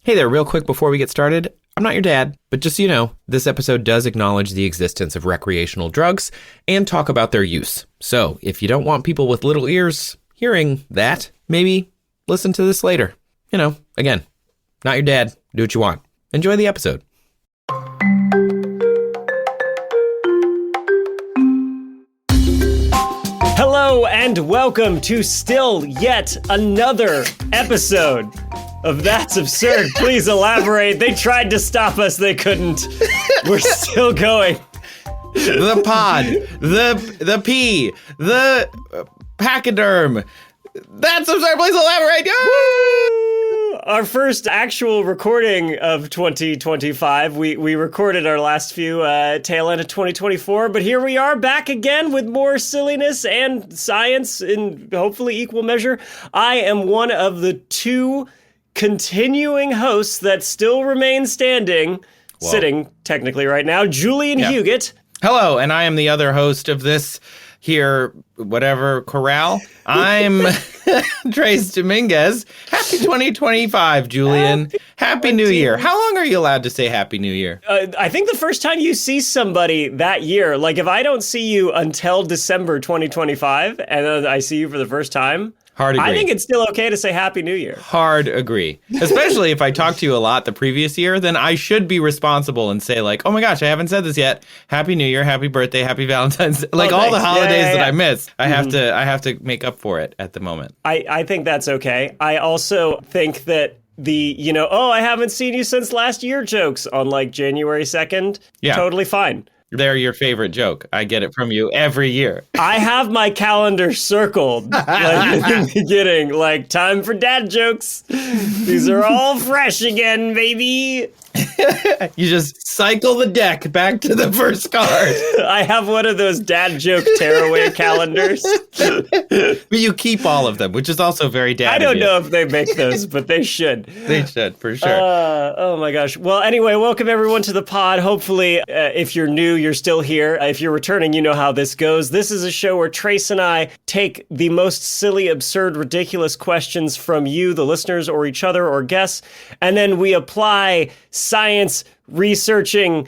Hey there, real quick before we get started. I'm not your dad, but just so you know, this episode does acknowledge the existence of recreational drugs and talk about their use. So if you don't want people with little ears hearing that, maybe listen to this later. You know, again, not your dad. Do what you want. Enjoy the episode. Hello and welcome to still yet another episode of That's Absurd. Please elaborate. They tried to stop us. They couldn't. We're still going. The pod, the pee, the pachyderm. That's Absurd. Please elaborate. Woo! Our first actual recording of 2025. We recorded our last few tail end of 2024, but here we are back again with more silliness and science in hopefully equal measure. I am one of the two continuing hosts that still remain standing, sitting technically right now, Julian Huguet. Hello, and I am the other host of this here, whatever, corral. I'm Trace Dominguez. Happy 2025, Julian. Happy New Year. How long are you allowed to say Happy New Year? I think the first time you see somebody that year, like if I don't see you until December 2025, and then I see you for the first time, Hard agree. I think it's still okay to say Happy New Year. Hard agree. Especially if I talked to you a lot the previous year, then I should be responsible and say like, oh my gosh, I haven't said this yet. Happy New Year, happy birthday, happy Valentine's. Like all the holidays that I missed. I have to make up for it at the moment. I think that's okay. I also think that I haven't seen you since last year jokes on like January 2nd. Yeah. Totally fine. They're your favorite joke. I get it from you every year. I have my calendar circled like in the beginning, like time for dad jokes. These are all fresh again, baby. You just cycle the deck back to the first card. I have one of those dad joke tearaway calendars. But you keep all of them, which is also very dad. I don't know if they make those, but they should. They should, for sure. Oh my gosh. Well, anyway, welcome everyone to the pod. Hopefully, if you're new, you're still here. If you're returning, you know how this goes. This is a show where Trace and I take the most silly, absurd, ridiculous questions from you, the listeners, or each other, or guests, and then we apply science, researching,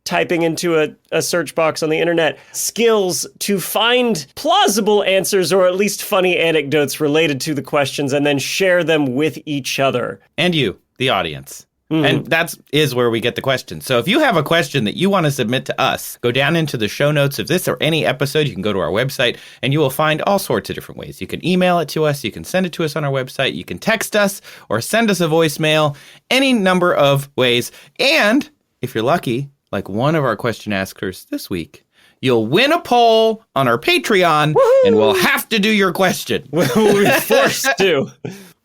typing into a search box on the internet, skills to find plausible answers or at least funny anecdotes related to the questions and then share them with each other. And you, the audience. Mm-hmm. And that is where we get the questions. So if you have a question that you want to submit to us, go down into the show notes of this or any episode. You can go to our website and you will find all sorts of different ways. You can email it to us. You can send it to us on our website. You can text us or send us a voicemail, any number of ways. And if you're lucky, like one of our question askers this week, you'll win a poll on our Patreon. Woo-hoo! And we'll have to do your question. We'll be forced to.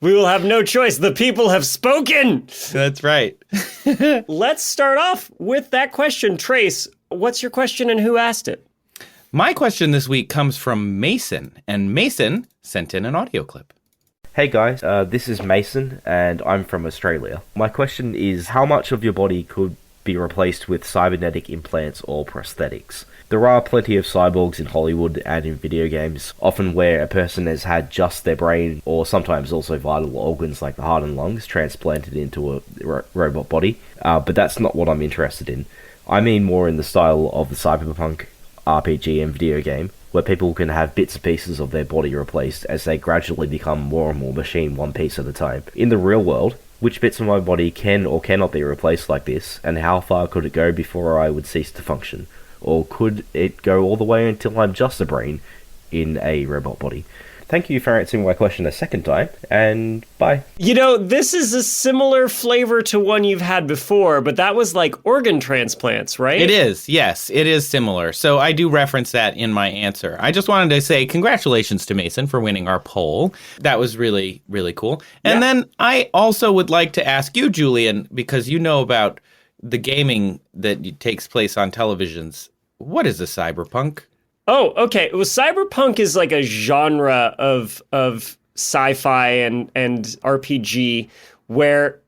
We will have no choice. The people have spoken. That's right. Let's start off with that question. Trace, what's your question and who asked it? My question this week comes from Meason, and Meason sent in an audio clip. Hey guys, this is Meason, and I'm from Australia. My question is, how much of your body could be replaced with cybernetic implants or prosthetics? There are plenty of cyborgs in Hollywood and in video games, often where a person has had just their brain, or sometimes also vital organs like the heart and lungs, transplanted into a robot body. But that's not what I'm interested in. I mean more in the style of the cyberpunk RPG and video game, where people can have bits and pieces of their body replaced as they gradually become more and more machine one piece at a time. In the real world, which bits of my body can or cannot be replaced like this, and how far could it go before I would cease to function? Or could it go all the way until I'm just a brain in a robot body? Thank you for answering my question a second time, and bye. You know, this is a similar flavor to one you've had before, but that was like organ transplants, right? It is, yes, it is similar. So I do reference that in my answer. I just wanted to say congratulations to Meason for winning our poll. That was really, really cool. And then I also would like to ask you, Julian, because you know about the gaming that takes place on televisions. What is a cyberpunk? Oh, okay. Well, cyberpunk is like a genre of sci-fi and RPG where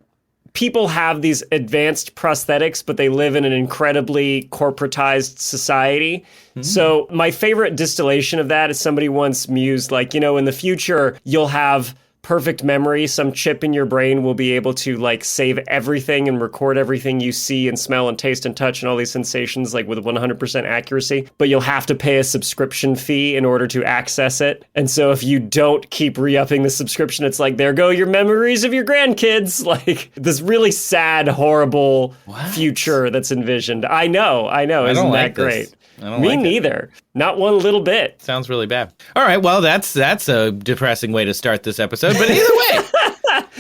people have these advanced prosthetics, but they live in an incredibly corporatized society. Mm. So my favorite distillation of that is somebody once mused, like, you know, in the future, you'll have perfect memory. Some chip in your brain will be able to like save everything and record everything you see and smell and taste and touch and all these sensations like with 100% accuracy. But you'll have to pay a subscription fee in order to access it. And so if you don't keep re-upping the subscription, it's like, there go your memories of your grandkids. Like this really sad, horrible future that's envisioned. I know. Isn't that great? Me neither. Not one little bit. Sounds really bad. All right, well, that's a depressing way to start this episode, but either way.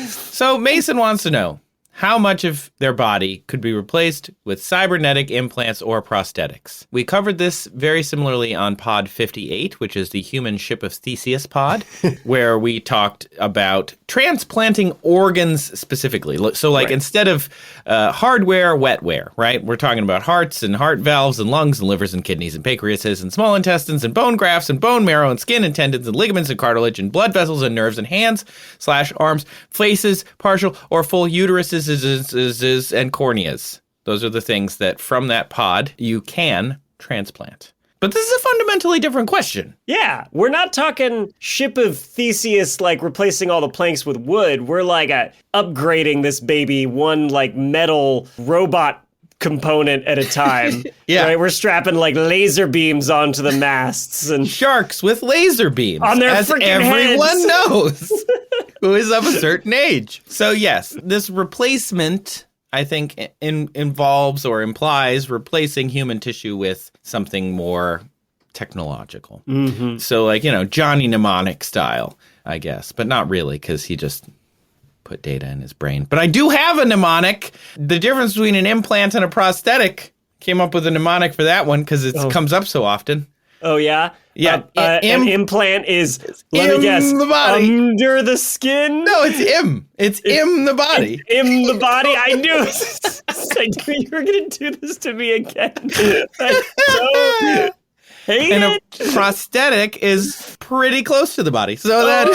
So Meason wants to know, how much of their body could be replaced with cybernetic implants or prosthetics? We covered this very similarly on Pod 58, which is the Human Ship of Theseus pod, where we talked about transplanting organs specifically. So like instead of hardware, wetware, right? We're talking about hearts and heart valves and lungs and livers and kidneys and pancreases and small intestines and bone grafts and bone marrow and skin and tendons and ligaments and cartilage and blood vessels and nerves and hands/arms, faces, partial or full uteruses and corneas. Those are the things that from that pod you can transplant. But this is a fundamentally different question. Yeah, we're not talking Ship of Theseus, like replacing all the planks with wood. We're like upgrading this baby one like metal robot component at a time. Yeah. Right? We're strapping like laser beams onto the masts and sharks with laser beams. On their as freaking everyone heads. knows who is of a certain age. So yes, this replacement, I think, involves or implies replacing human tissue with something more technological. Mm-hmm. So like, Johnny Mnemonic style, I guess, but not really, because he just put data in his brain. But I do have a mnemonic. The difference between an implant and a prosthetic, came up with a mnemonic for that one because it comes up so often. Oh, yeah? Yeah. An implant is, let me guess, the body. Under the skin? No, it's im. It's im the body. In the body? I knew I knew you were going to do this to me again. I so hate and it. A prosthetic is pretty close to the body. So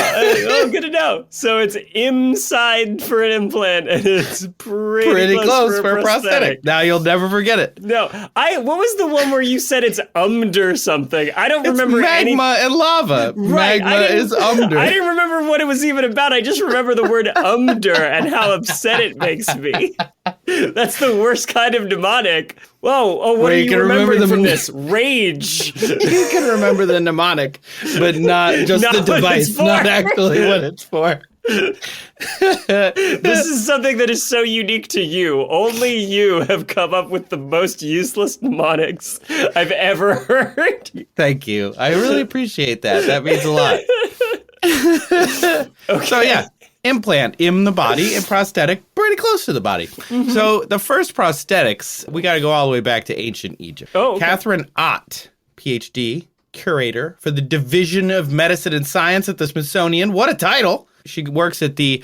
good to know. So it's inside for an implant, and it's pretty close for a prosthetic. Now you'll never forget it. No, what was the one where you said it's under something? I don't remember magma and lava. Right, magma is under. I didn't remember what it was even about. I just remember the word under and how upset it makes me. That's the worst kind of mnemonic. Whoa, what are you remembering from this? Rage. You can remember the mnemonic, but not just the device, not actually what it's for. This is something that is so unique to you. Only you have come up with the most useless mnemonics I've ever heard. Thank you. I really appreciate that. That means a lot. Okay. So yeah. Implant, in the body, and prosthetic, pretty close to the body. Mm-hmm. So the first prosthetics, we got to go all the way back to ancient Egypt. Oh, okay. Catherine Ott, PhD, curator for the Division of Medicine and Science at the Smithsonian. What a title! She works at the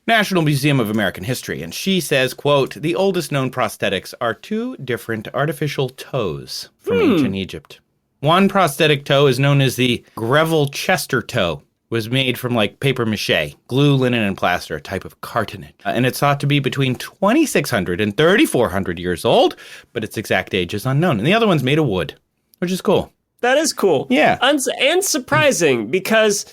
National Museum of American History, and she says, quote, the oldest known prosthetics are two different artificial toes from ancient Egypt. One prosthetic toe is known as the Greville-Chester toe. Was made from like paper mache, glue, linen, and plaster, a type of cartonnage. And it's thought to be between 2,600 and 3,400 years old, but its exact age is unknown. And the other one's made of wood, which is cool. That is cool. Yeah. And surprising because,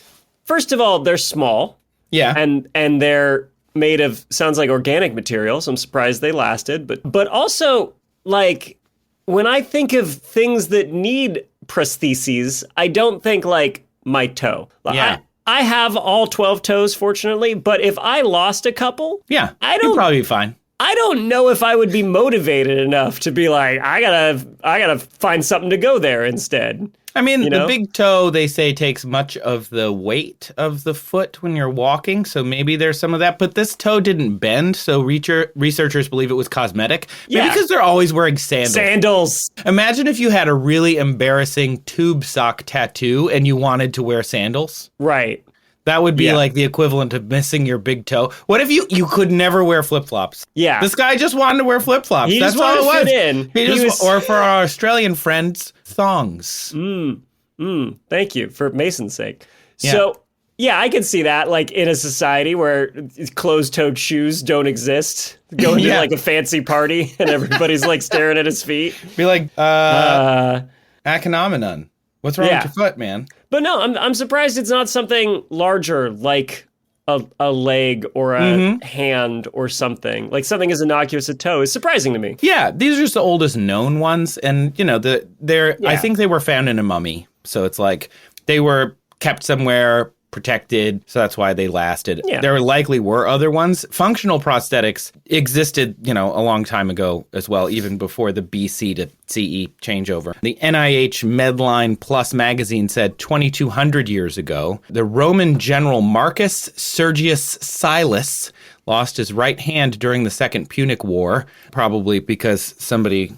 first of all, they're small. Yeah. And they're made of, sounds like organic materials. I'm surprised they lasted. But also, like, when I think of things that need prostheses, I don't think like my toe. Yeah. I have all 12 toes, fortunately, but if I lost a couple, you'd probably be fine. I don't know if I would be motivated enough to be like, I gotta find something to go there instead. I mean, the big toe, they say, takes much of the weight of the foot when you're walking, so maybe there's some of that. But this toe didn't bend, so researchers believe it was cosmetic. Maybe because they're always wearing sandals. Imagine if you had a really embarrassing tube sock tattoo and you wanted to wear sandals. Right. That would be like the equivalent of missing your big toe. What if you could never wear flip-flops? Yeah. This guy just wanted to wear flip-flops. He That's just all it wanted was. to fit in. Or for our Australian friends, thongs. Thank you for Mason's sake. Yeah. So, yeah, I can see that, like, in a society where closed-toed shoes don't exist. Going to, like, a fancy party and everybody's, like, staring at his feet. Be like, Akhenamenon. What's wrong with your foot, man? But no, I'm surprised it's not something larger, like a leg or a hand or something. Like something as innocuous as a toe is surprising to me. Yeah, these are just the oldest known ones. And, I think they were found in a mummy. So it's like they were kept somewhere protected, so that's why they lasted. Yeah. There likely were other ones. Functional prosthetics existed, a long time ago as well, even before the BC to CE changeover. The NIH Medline Plus magazine said 2,200 years ago, the Roman general Marcus Sergius Silas lost his right hand during the Second Punic War, probably because somebody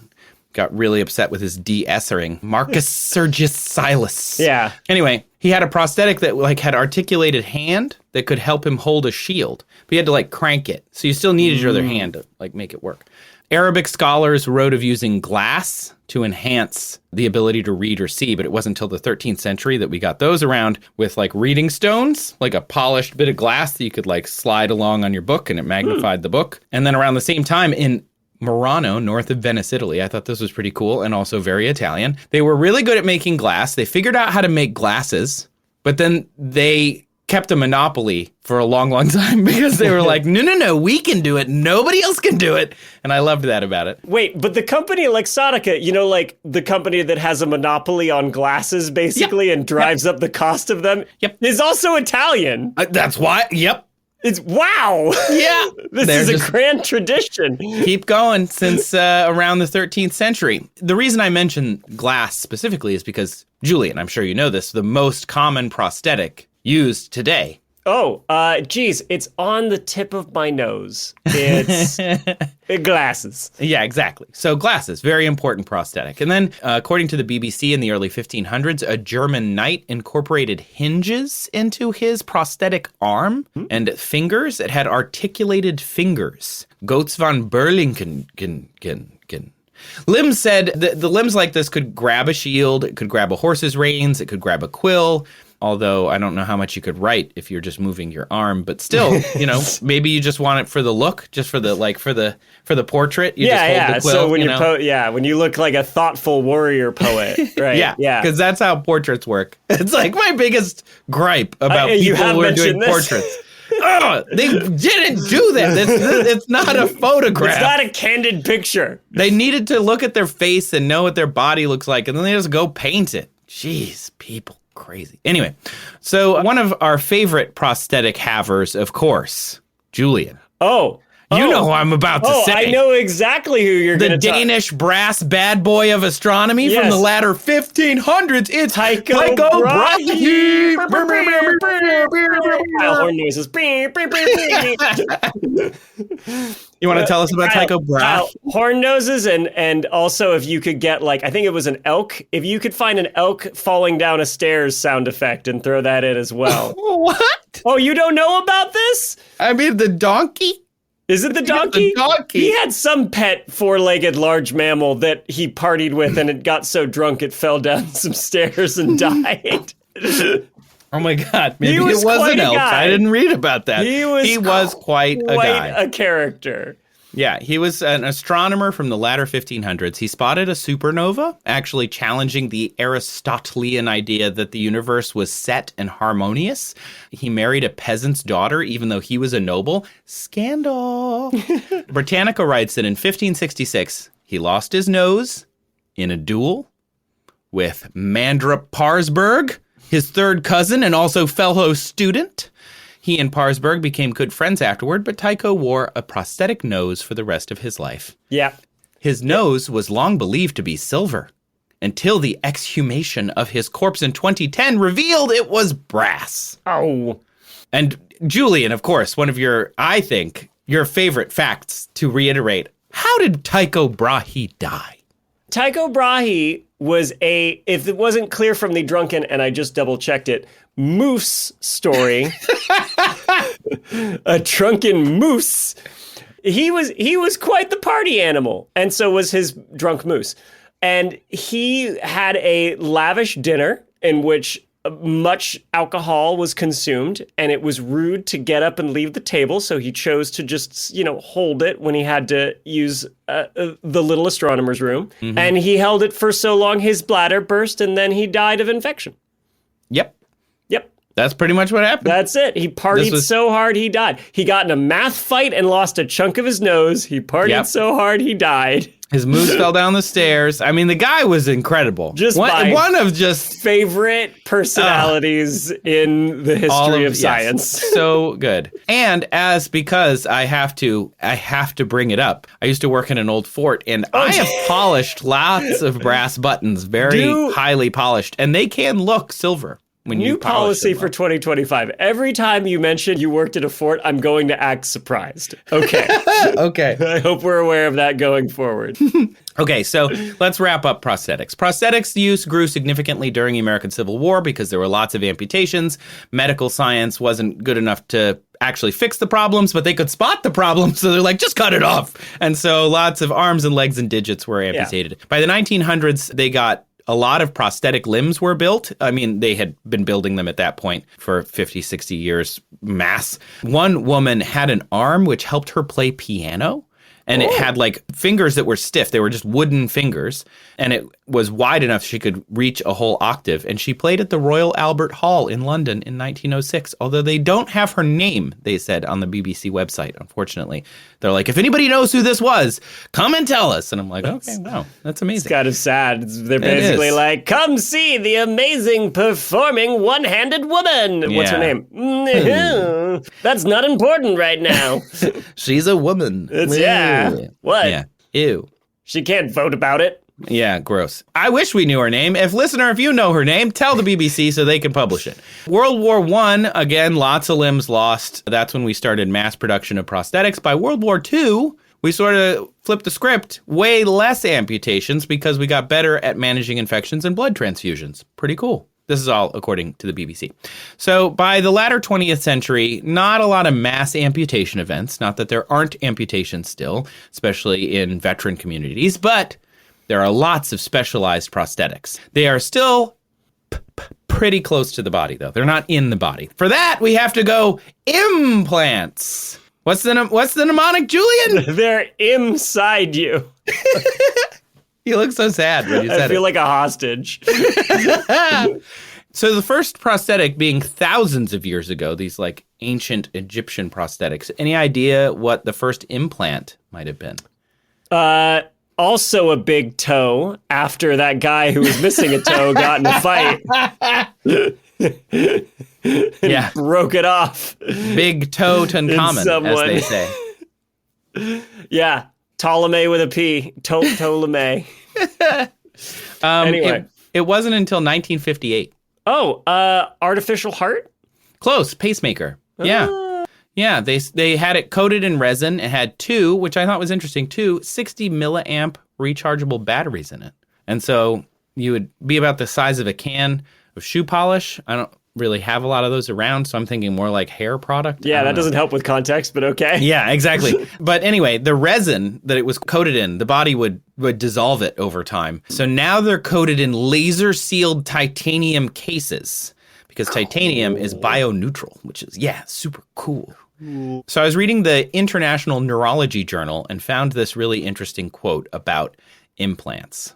got really upset with his de-essering. Marcus Sergius Silas. Yeah. Anyway, he had a prosthetic that had articulated hand that could help him hold a shield. But he had to crank it. So you still needed your other hand to make it work. Arabic scholars wrote of using glass to enhance the ability to read or see, but it wasn't until the 13th century that we got those around with reading stones, like a polished bit of glass that you could slide along on your book and it magnified the book. And then around the same time in Murano, north of Venice, Italy. I thought this was pretty cool and also very Italian. They were really good at making glass. They figured out how to make glasses, but then they kept a monopoly for a long, long time because they were like, no, we can do it. Nobody else can do it. And I loved that about it. Wait, but the company Luxottica, the company that has a monopoly on glasses, basically, and drives up the cost of them, is also Italian. That's why, It's wow. Yeah. This is a grand tradition. Keep going since around the 13th century. The reason I mention glass specifically is because, Julian, I'm sure you know this, the most common prosthetic used today. Oh, geez, it's on the tip of my nose. It's glasses. Yeah, exactly. So glasses, very important prosthetic. And then, according to the BBC in the early 1500s, a German knight incorporated hinges into his prosthetic arm and fingers. It had articulated fingers. Goetz von Berlingen. Limbs said the limbs like this could grab a shield, it could grab a horse's reins, it could grab a quill. Although I don't know how much you could write if you're just moving your arm, but still, maybe you just want it for the look, just for the for the portrait. You just hold the quill, so when when you look like a thoughtful warrior poet, right? yeah, because that's how portraits work. It's my biggest gripe about people who are doing portraits. Oh, they didn't do that. It's not a photograph. It's not a candid picture. They needed to look at their face and know what their body looks like, and then they just go paint it. Jeez, people. Crazy. Anyway, so one of our favorite prosthetic havers, of course, Julian. You know who I'm about to say. I know exactly who you're going to The Danish brass bad boy of astronomy from the latter 1500s. It's Tycho Brahe. Horn noises. You want to tell us about Tycho Brahe? Horn noses, and also if you could get I think it was an elk. If you could find an elk falling down a stairs sound effect and throw that in as well. What? Oh, you don't know about this? I mean, the donkey? Is it the donkey? The donkey. He had some pet four-legged large mammal that he partied with, and it got so drunk it fell down some stairs and died. Oh my God! Maybe it was an elk. I didn't read about that. He was quite a guy, a character. Yeah, he was an astronomer from the latter 1500s. He spotted a supernova, actually challenging the Aristotelian idea that the universe was set and harmonious. He married a peasant's daughter, even though he was a noble. Scandal! Britannica writes that in 1566, he lost his nose in a duel with Mandrup Parsberg, his third cousin and also fellow student. He and Parsberg became good friends afterward, but Tycho wore a prosthetic nose for the rest of his life. Yeah. His nose was long believed to be silver, until the exhumation of his corpse in 2010 revealed it was brass. Oh. And Julian, of course, one of your favorite facts to reiterate. How did Tycho Brahe die? Tycho Brahe was if it wasn't clear from the drunken, and I just double checked it, moose story, a drunken moose. He was quite the party animal, and so was his drunk moose. And he had a lavish dinner in which much alcohol was consumed, and it was rude to get up and leave the table, so he chose to just, hold it when he had to use the little astronomer's room. Mm-hmm. And he held it for so long his bladder burst, and then he died of infection. Yep. That's pretty much what happened. That's it. He partied so hard he died. He got in a math fight and lost a chunk of his nose. He partied so hard he died. His moose fell down the stairs. I mean, the guy was incredible. One of favorite personalities in the history of science. So good. And because I have to bring it up. I used to work in an old fort, and I have polished lots of brass buttons, very highly polished, and they can look silver. New policy for 2025. Every time you mention you worked at a fort, I'm going to act surprised. Okay. Okay. I hope we're aware of that going forward. Okay, so let's wrap up prosthetics. Prosthetics use grew significantly during the American Civil War because there were lots of amputations. Medical science wasn't good enough to actually fix the problems, but they could spot the problem, so they're like, just cut it off. And so lots of arms and legs and digits were amputated. Yeah. By the 1900s, they got a lot of prosthetic limbs were built. I mean, they had been building them at that point for 50, 60 years mass. One woman had an arm which helped her play piano. And it had like fingers that were stiff. They were just wooden fingers. And it was wide enough she could reach a whole octave. And she played at the Royal Albert Hall in London in 1906. Although they don't have her name, they said on the BBC website, unfortunately. They're like, if anybody knows who this was, come and tell us. And I'm like, okay, wow, that's amazing. It's kind of sad. They're basically like, come see the amazing performing one-handed woman. What's her name? That's not important right now. She's a woman. What? Yeah. Ew. She can't vote about it. Yeah, gross. I wish we knew her name. If you know her name, tell the BBC so they can publish it. World War I, again, lots of limbs lost. That's when we started mass production of prosthetics. By World War II, we sort of flipped the script. Way less amputations because we got better at managing infections and blood transfusions. Pretty cool. This is all according to the BBC. So by the latter 20th century, not a lot of mass amputation events. Not that there aren't amputations still, especially in veteran communities, but there are lots of specialized prosthetics. They are still pretty close to the body, though. They're not in the body. For that, we have to go implants. What's the mnemonic, Julian? They're inside you. You look so sad when you said it. I feel like a hostage. So the first prosthetic being thousands of years ago, these like ancient Egyptian prosthetics. Any idea what the first implant might have been? Also a big toe after that guy who was missing a toe got in a fight. Yeah. Broke it off. Big toe Tutankhamun, as they say. Yeah. Ptolemy with a P. Ptolemy. Anyway. It wasn't until 1958. Oh, artificial heart? Close. Pacemaker. Yeah. Yeah, they had it coated in resin. It had two, which I thought was interesting, 60 milliamp rechargeable batteries in it. And so you would be about the size of a can of shoe polish. I don't really have a lot of those around, so I'm thinking more like hair product. Yeah, that doesn't help with context, but okay. Yeah, exactly. But anyway, the resin that it was coated in, the body would dissolve it over time. So now they're coated in laser-sealed titanium cases because titanium is bio-neutral, which is, super cool. So I was reading the International Neurology Journal and found this really interesting quote about implants.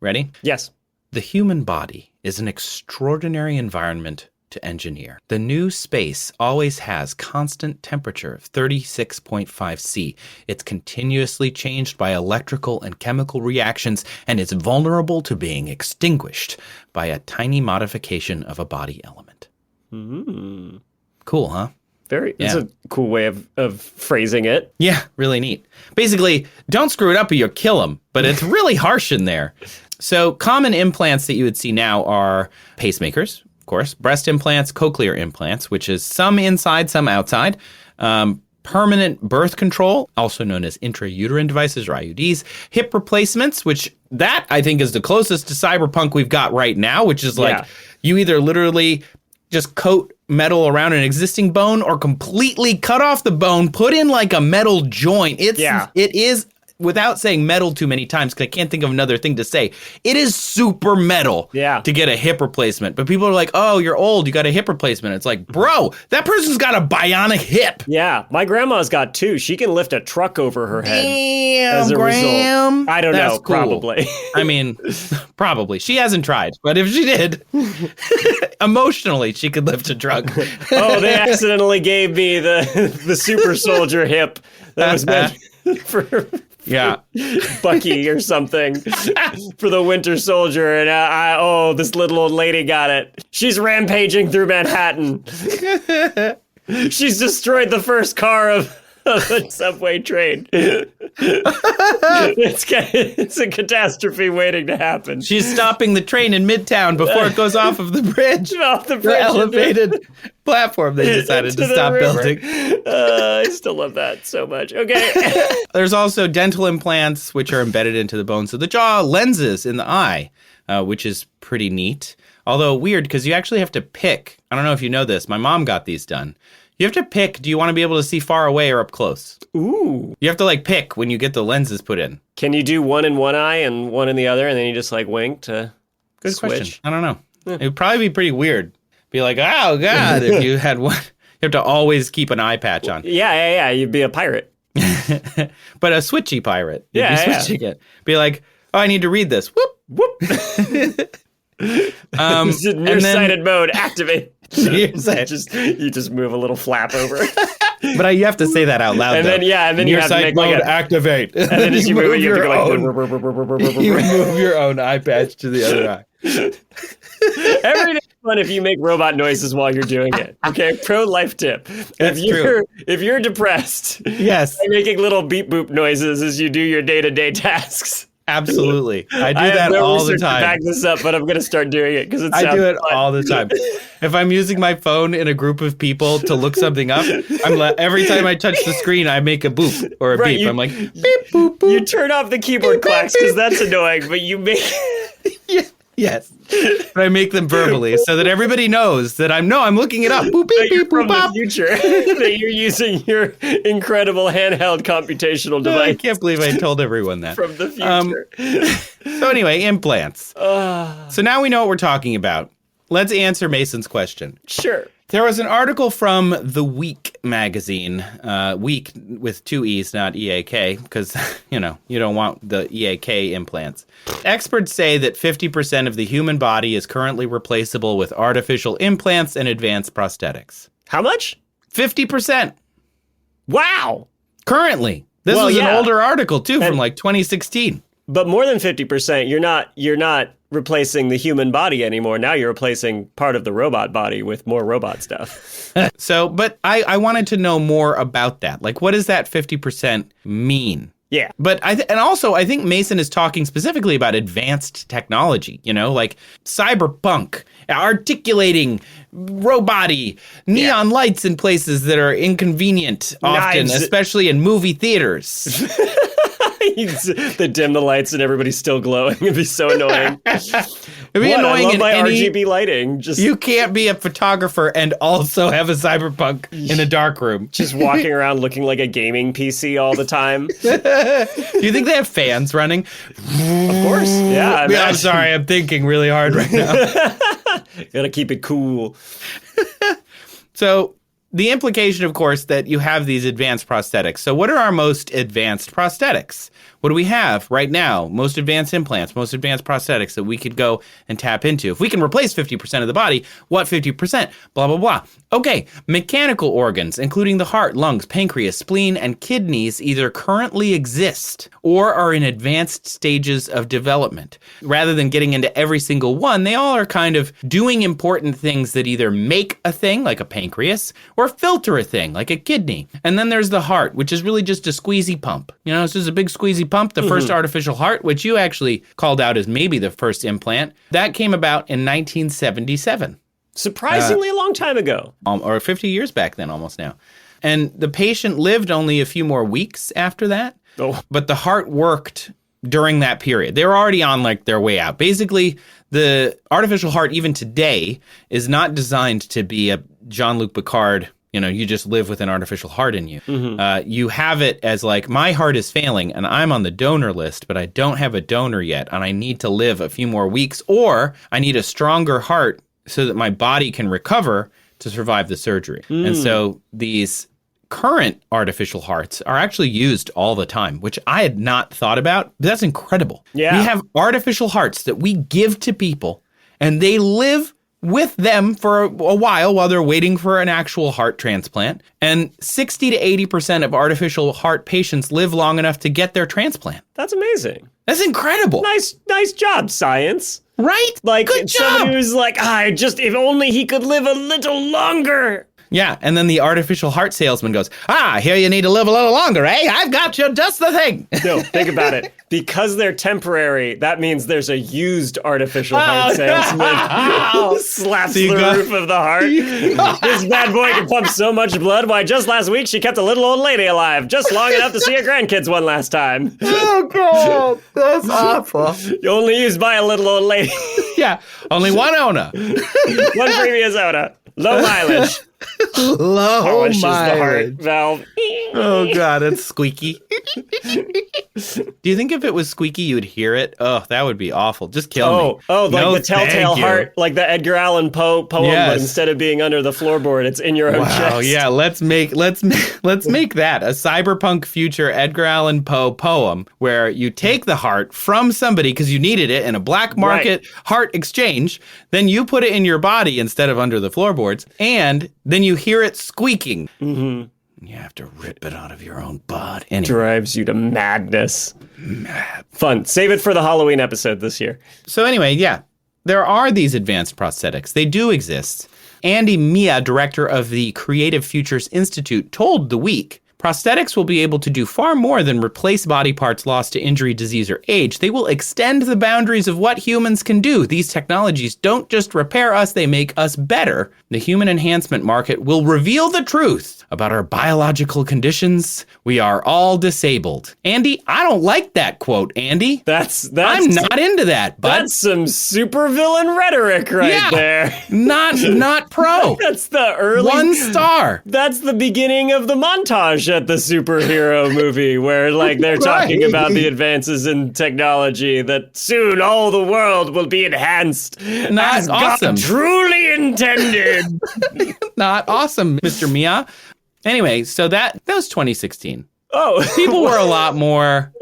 Ready? Yes. The human body is an extraordinary environment to engineer. The new space always has constant temperature of 36.5 C. It's continuously changed by electrical and chemical reactions, and it's vulnerable to being extinguished by a tiny modification of a body element. Mm. Cool, huh? It's a cool way of phrasing it. Yeah, really neat. Basically, don't screw it up or you'll kill them, but it's really harsh in there. So common implants that you would see now are pacemakers, of course, breast implants, cochlear implants, which is some inside, some outside, permanent birth control, also known as intrauterine devices or IUDs, hip replacements, which that I think is the closest to cyberpunk we've got right now, which is like you either literally just coat metal around an existing bone or completely cut off the bone, put in like a metal joint. It is, without saying metal too many times, because I can't think of another thing to say, it is super metal to get a hip replacement. But people are like, oh, you're old, you got a hip replacement. It's like, bro, that person's got a bionic hip. Yeah, my grandma's got two. She can lift a truck over her head. Damn, as a Graham. result. I don't know, cool. probably. I mean, probably. She hasn't tried, but if she did, Emotionally, she could lift a truck. Oh, they accidentally gave me the super soldier hip that was meant for Bucky or something for the Winter Soldier, and this little old lady got it. She's rampaging through Manhattan. She's destroyed the first car of the subway train. It's a catastrophe waiting to happen. She's stopping the train in Midtown before it goes off of the bridge. Off the bridge. Elevated platform they decided to stop building. I still love that so much. Okay. There's also dental implants, which are embedded into the bones of the jaw, lenses in the eye, which is pretty neat. Although weird, because you actually have to pick. I don't know if you know this. My mom got these done. You have to pick, do you want to be able to see far away or up close? Ooh. You have to, pick when you get the lenses put in. Can you do one in one eye and one in the other, and then you just, wink to Good switch? Question. I don't know. It would probably be pretty weird. Be like, oh, God, if you had one. You have to always keep an eye patch on. Yeah. You'd be a pirate. But a switchy pirate. You'd be switching it. Be like, oh, I need to read this. Whoop, whoop. Nearsighted mode, activate. You just move a little flap over. But you have to say that out loud. And then you have to make mode activate. And then as you move it, you have to go you move your own eye patch to the other eye. Every day is fun if you make robot noises while you're doing it. Okay, pro life tip. If you're depressed, yes, by making little beep boop noises as you do your day-to-day tasks. Absolutely. I do that all the time. To back this up, but I'm going to start doing it because I do it all the time. If I'm using my phone in a group of people to look something up, every time I touch the screen, I make a boop or a beep. I'm like, beep, boop, boop. You turn off the keyboard clacks because that's annoying, but you make... Yes. But I make them verbally so that everybody knows that I'm looking it up. Boop, beep, beep, from boop, the future. That you're using your incredible handheld computational device. I can't believe I told everyone that. From the future. So anyway, implants. So now we know what we're talking about. Let's answer Mason's question. Sure. There was an article from The Week magazine, Week with two E's, not EAK, because, you don't want the EAK implants. Experts say that 50% of the human body is currently replaceable with artificial implants and advanced prosthetics. How much? 50%. Wow. Currently. This was an older article, too, from 2016. But more than 50%, you're not replacing the human body anymore. Now you're replacing part of the robot body with more robot stuff. But I wanted to know more about that. What does that 50% mean? Yeah. But I think Meason is talking specifically about advanced technology, cyberpunk, articulating robot-y, neon lights in places that are inconvenient often, especially in movie theaters. They dim the lights and everybody's still glowing. It'd be so annoying. It'd be annoying. I love my RGB lighting. You can't be a photographer and also have a cyberpunk in a dark room. Just walking around looking like a gaming PC all the time. Do you think they have fans running? Of course. Yeah. I'm sorry. I'm thinking really hard right now. Gotta keep it cool. So the implication, of course, that you have these advanced prosthetics. So what are our most advanced prosthetics? What do we have right now? Most advanced implants, most advanced prosthetics that we could go and tap into. If we can replace 50% of the body, what 50%? Blah, blah, blah. Okay, mechanical organs, including the heart, lungs, pancreas, spleen, and kidneys either currently exist or are in advanced stages of development. Rather than getting into every single one, they all are kind of doing important things that either make a thing, like a pancreas, or filter a thing, like a kidney. And then there's the heart, which is really just a squeezy pump. It's just a big squeezy pump, the first artificial heart, which you actually called out as maybe the first implant. That came about in 1977. Surprisingly a long time ago. Or 50 years back then almost now. And the patient lived only a few more weeks after that. Oh. But the heart worked during that period. They were already on their way out. Basically, the artificial heart even today is not designed to be a Jean-Luc Picard, you just live with an artificial heart in you. Mm-hmm. You have it as my heart is failing and I'm on the donor list, but I don't have a donor yet and I need to live a few more weeks, or I need a stronger heart so that my body can recover to survive the surgery. And so these current artificial hearts are actually used all the time, which I had not thought about. But that's incredible. Yeah. We have artificial hearts that we give to people and they live with them for a while they're waiting for an actual heart transplant. And 60 to 80% of artificial heart patients live long enough to get their transplant. That's amazing. That's incredible. Nice job, science. Right? Like, good job. Somebody who's like, if only he could live a little longer. Yeah, and then the artificial heart salesman goes, here you need to live a little longer, eh? I've got you just the thing. No, think about it. Because they're temporary, that means there's a used artificial heart salesman slaps the roof of the heart. This bad boy can pump so much blood. Why, just last week she kept a little old lady alive, just long enough to see her grandkids one last time. Oh, God. That's awful. Only used by a little old lady. Yeah, only one owner. One previous owner. Low mileage. Low Polishes mileage. the heart valve. Oh, God, it's squeaky. Do you think if it was squeaky, you would hear it? Oh, that would be awful. Just kill me. Oh, like No, the telltale thank you. heart, like the Edgar Allan Poe poem, Yes. but instead of being under the floorboard, it's in your own chest. Oh, yeah, let's make that a cyberpunk future Edgar Allan Poe poem where you take the heart from somebody because you needed it in a black market heart exchange, then you put it in your body instead of under the floorboards, and then you hear it squeaking. Mm-hmm. You have to rip it out of your own body. Anyway. Drives you to madness. Fun. Save it for the Halloween episode this year. So anyway, yeah, there are these advanced prosthetics. They do exist. Andy Mia, director of the Creative Futures Institute, told The Week, prosthetics will be able to do far more than replace body parts lost to injury, disease, or age. They will extend the boundaries of what humans can do. These technologies don't just repair us, they make us better. The human enhancement market will reveal the truth about our biological conditions. We are all disabled. Andy, I don't like that quote, Andy. That's I'm not into that, bud. That's some supervillain rhetoric there. Not pro. That's the early 1 star. That's the beginning of the montage at the superhero movie where like they're talking about the advances in technology that soon all the world will be enhanced Not as awesome. God truly intended. Not awesome, Mr. Mia. Anyway, so that was 2016. Oh, People were a lot more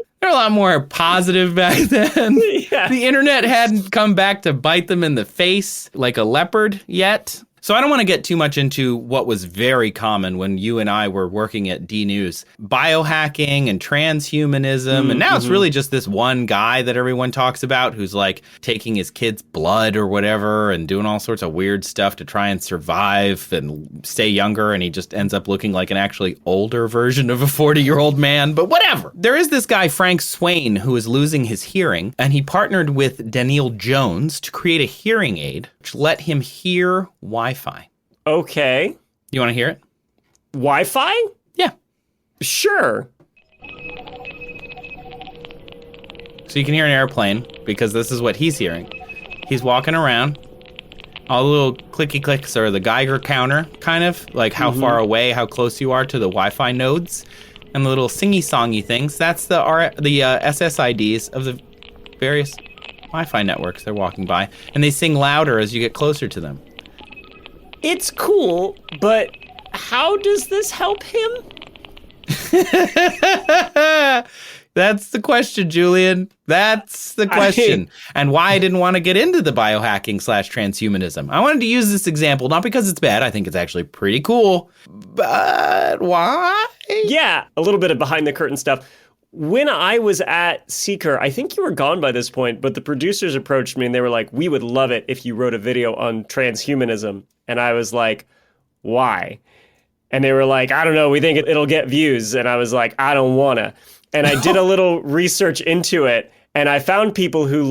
positive back then. Yeah. The internet hadn't come back to bite them in the face like a leopard yet. So I don't want to get too much into what was very common when you and I were working at D News. Biohacking and transhumanism. And now it's really just this one guy that everyone talks about who's like taking his kid's blood or whatever and doing all sorts of weird stuff to try and survive and stay younger. And he just ends up looking like an actually older version of a 40-year-old man. But whatever. There is this guy, Frank Swain, who is losing his hearing. And he partnered with Daniel Jones to create a hearing aid which let him hear Wi-Fi. Okay. You want to hear it? Wi-Fi? Yeah. Sure. So you can hear an airplane because this is what he's hearing. He's walking around. All the little clicky clicks are the Geiger counter, kind of like how far away, how close you are to the Wi-Fi nodes, and the little singy-songy things. That's the SSIDs of the various Wi-Fi networks they're walking by, and they sing louder as you get closer to them. It's cool, but how does this help him? That's the question, Julian. That's the question. And why I didn't want to get into the biohacking / transhumanism. I wanted to use this example, not because it's bad. I think it's actually pretty cool. But why? Yeah, a little bit of behind the curtain stuff. When I was at Seeker, I think you were gone by this point, but the producers approached me and they were like, we would love it if you wrote a video on transhumanism. And I was like, why? And they were like, I don't know, we think it'll get views. And I was like, I don't wanna. And I did a little research into it. And I found people who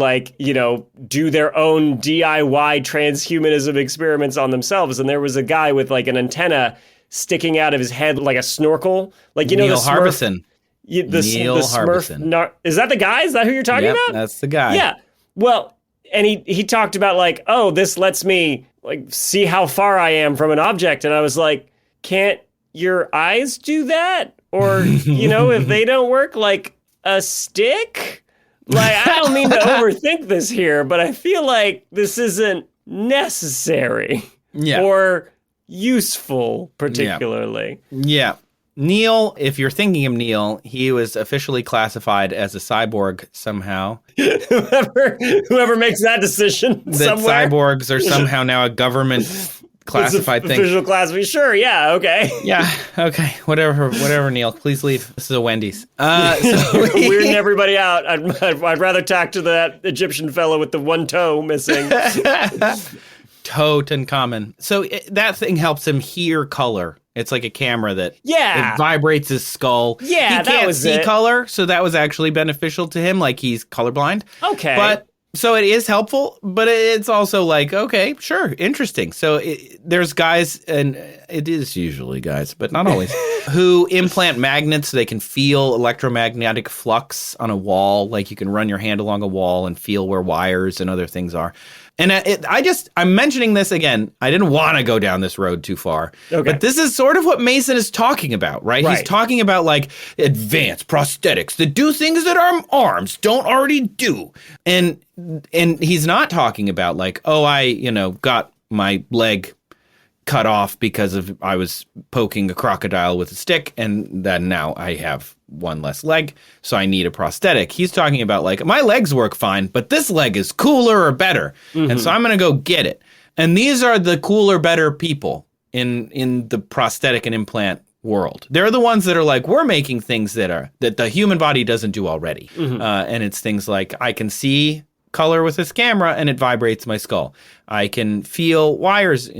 do their own DIY transhumanism experiments on themselves. And there was a guy with like an antenna sticking out of his head like a snorkel. Like, Neil the Smurf. Harbison. Neil Neil Smurf. Harbison. Is that the guy? Is that who you're talking about? That's the guy. Yeah. Well, and he talked about like, oh, this lets me like see how far I am from an object. And I was like, can't your eyes do that? Or, if they don't work, like a stick? Like, I don't mean to overthink this here, but I feel like this isn't necessary or useful particularly. Yeah. Neil, if you're thinking of Neil, he was officially classified as a cyborg somehow. Whoever makes that decision That somewhere. cyborgs are somehow now a government classified thing. Official classification. Sure, yeah, okay. Yeah, okay, whatever, Neil. Please leave. This is a Wendy's. Weirding everybody out. I'd rather talk to that Egyptian fellow with the one toe missing. Tutankhamun. So that thing helps him hear color. It's like a camera that it vibrates his skull. Yeah, he can't see color, so that was actually beneficial to him. Like he's colorblind. Okay, but so it is helpful, but it's also like, okay, sure, interesting. So there's guys, and it is usually guys, but not always, who implant magnets so they can feel electromagnetic flux on a wall. Like you can run your hand along a wall and feel where wires and other things are. And I'm mentioning this again. I didn't want to go down this road too far. Okay. But this is sort of what Meason is talking about, right? He's talking about like advanced prosthetics that do things that our arms don't already do. And he's not talking about like, oh, I, got my leg cut off because I was poking a crocodile with a stick, and then now I have one less leg, so I need a prosthetic. He's talking about like, my legs work fine, but this leg is cooler or better, and so I'm going to go get it. And these are the cooler, better people in the prosthetic and implant world. They're the ones that are like, we're making things that the human body doesn't do already. And it's things like, I can see color with this camera and it vibrates my skull. I can feel wires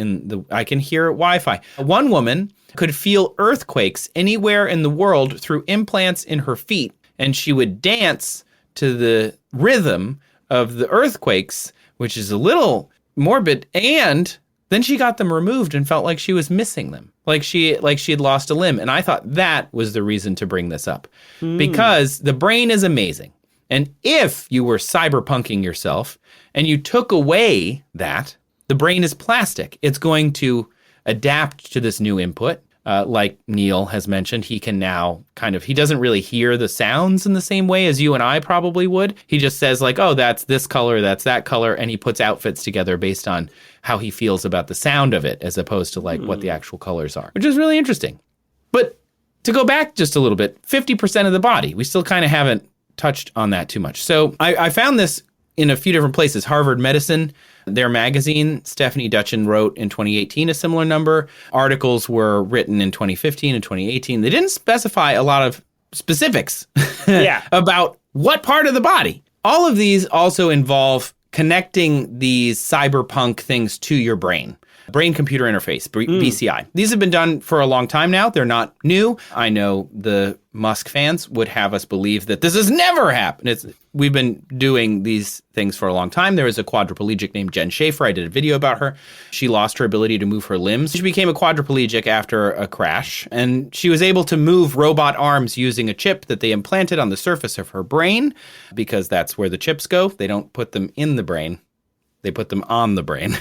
I can hear Wi-Fi. One woman could feel earthquakes anywhere in the world through implants in her feet, and she would dance to the rhythm of the earthquakes, which is a little morbid, and then she got them removed and felt like she was missing them, like she had lost a limb. And I thought that was the reason to bring this up, because the brain is amazing. And if you were cyberpunking yourself and you took away that, the brain is plastic. It's going to adapt to this new input. Like Neil has mentioned, he can now he doesn't really hear the sounds in the same way as you and I probably would. He just says like, oh, that's this color, that's that color. And he puts outfits together based on how he feels about the sound of it, as opposed to like what the actual colors are, which is really interesting. But to go back just a little bit, 50% of the body, we still kind of haven't touched on that too much. So I found this in a few different places. Harvard Medicine, their magazine, Stephanie Dutchin wrote in 2018 a similar number. Articles were written in 2015 and 2018. They didn't specify a lot of specifics about what part of the body. All of these also involve connecting these cyberpunk things to your brain. Brain-computer interface, BCI. These have been done for a long time now. They're not new. I know the Musk fans would have us believe that this has never happened. We've been doing these things for a long time. There was a quadriplegic named Jen Schaefer. I did a video about her. She lost her ability to move her limbs. She became a quadriplegic after a crash, and she was able to move robot arms using a chip that they implanted on the surface of her brain, because that's where the chips go. They don't put them in the brain. They put them on the brain.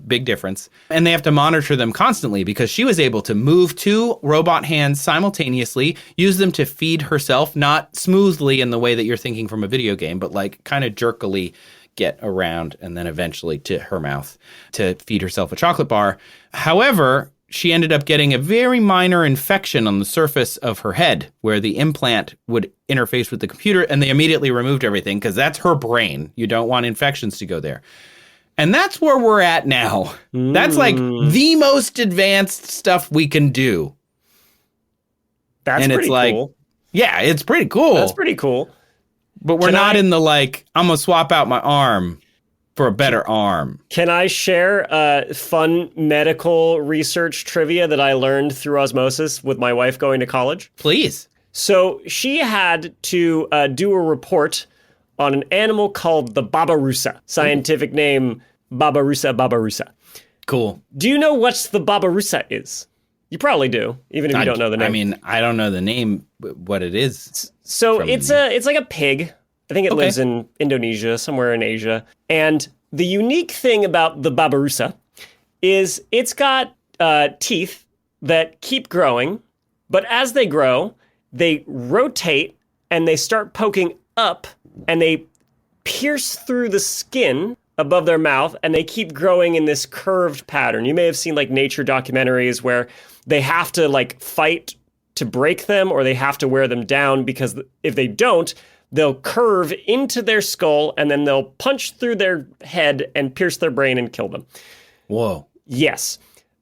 Big difference. And they have to monitor them constantly, because she was able to move two robot hands simultaneously, use them to feed herself, not smoothly in the way that you're thinking from a video game, but like kind of jerkily get around and then eventually to her mouth to feed herself a chocolate bar. However, she ended up getting a very minor infection on the surface of her head where the implant would interface with the computer, and they immediately removed everything because that's her brain. You don't want infections to go there. And that's where we're at now. That's like the most advanced stuff we can do. That's pretty cool. Yeah, it's pretty cool. That's pretty cool. But we're not in the like, I'm going to swap out my arm for a better arm. Can I share fun medical research trivia that I learned through osmosis with my wife going to college? Please. So she had to do a report on an animal called the babirusa. Scientific name, babirusa. Cool. Do you know what the babirusa is? You probably do, even if you don't know the name. I mean, I don't know the name, what it is. So it's like a pig. I think it lives in Indonesia, somewhere in Asia. And the unique thing about the babirusa is it's got teeth that keep growing, but as they grow, they rotate and they start poking up, and they pierce through the skin above their mouth, and they keep growing in this curved pattern. You may have seen like nature documentaries where they have to like fight to break them, or they have to wear them down, because if they don't, they'll curve into their skull and then they'll punch through their head and pierce their brain and kill them. Whoa. Yes.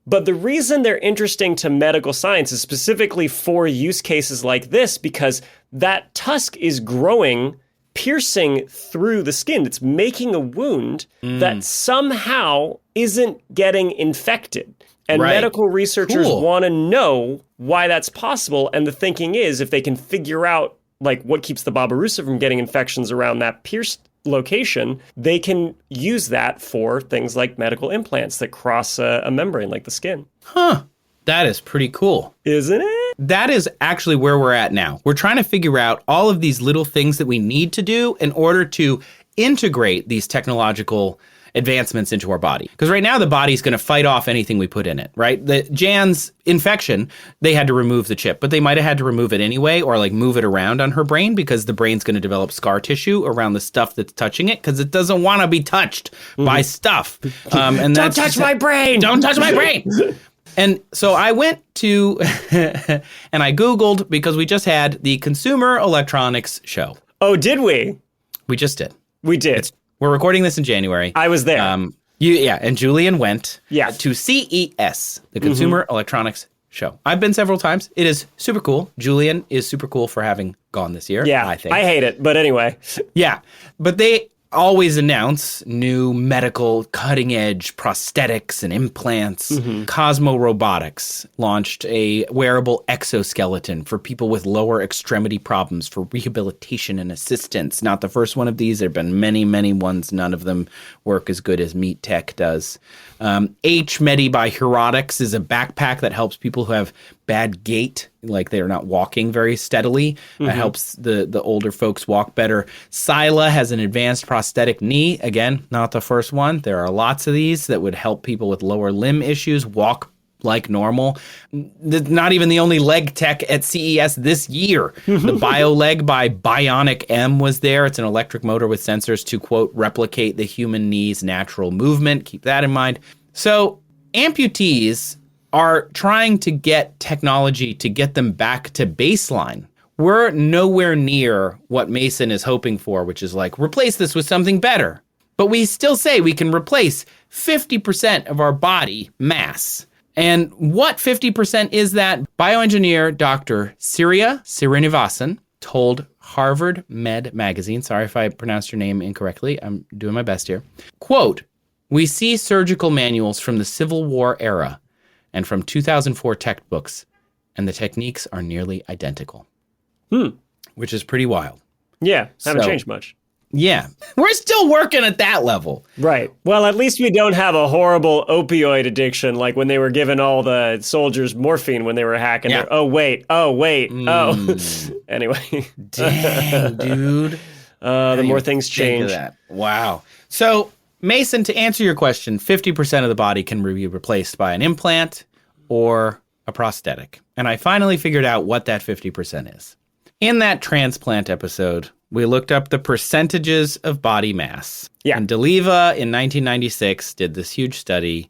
But the reason they're interesting to medical science is specifically for use cases like this, because that tusk is growing, piercing through the skin. It's making a wound that somehow isn't getting infected. And medical researchers want to know why that's possible. And the thinking is, if they can figure out like what keeps the Babirusa from getting infections around that pierced location, they can use that for things like medical implants that cross a membrane like the skin. Huh. That is pretty cool. Isn't it? That is actually where we're at now. We're trying to figure out all of these little things that we need to do in order to integrate these technological advancements into our body. Because right now the body's going to fight off anything we put in it, right? The Jan's infection, they had to remove the chip, but they might have had to remove it anyway, or like move it around on her brain, because the brain's going to develop scar tissue around the stuff that's touching it, because it doesn't want to be touched by stuff. And don't touch my brain! Don't touch my brain! And so I went to, and I Googled, because we just had the Consumer Electronics Show. Oh, did we? We just did. We did. We're recording this in January. I was there. And Julian went to CES, the Consumer Electronics Show. I've been several times. It is super cool. Julian is super cool for having gone this year, I think. I hate it, but anyway. Yeah, but they always announce new medical cutting-edge prosthetics and implants. Cosmo Robotics launched a wearable exoskeleton for people with lower extremity problems for rehabilitation and assistance. Not the first one of these. There have been many, many ones. None of them work as good as Meat Tech does. H-Medi by Herotics is a backpack that helps people who have bad gait, like they're not walking very steadily. It helps the older folks walk better. Sila has an advanced prosthetic knee. Again, not the first one. There are lots of these that would help people with lower limb issues walk like normal. Not even the only leg tech at CES this year. The BioLeg by Bionic M was there. It's an electric motor with sensors to, quote, replicate the human knee's natural movement. Keep that in mind. So amputees are trying to get technology to get them back to baseline. We're nowhere near what Meason is hoping for, which is like, replace this with something better. But we still say we can replace 50% of our body mass. And what 50% is that? Bioengineer Dr. Surya Srinivasan told Harvard Med magazine, sorry if I pronounced your name incorrectly, I'm doing my best here, quote, "We see surgical manuals from the Civil War era and from 2004 textbooks, and the techniques are nearly identical." Which is pretty wild. Yeah, haven't changed much. Yeah, we're still working at that level. Right. Well, at least we don't have a horrible opioid addiction like when they were giving all the soldiers morphine when they were hacking their, oh, wait. Anyway. Dang, dude. The more things change. That. Wow. So, Meason, to answer your question, 50% of the body can be replaced by an implant or a prosthetic. And I finally figured out what that 50% is. In that transplant episode, we looked up the percentages of body mass. Yeah. And Deliva in 1996 did this huge study,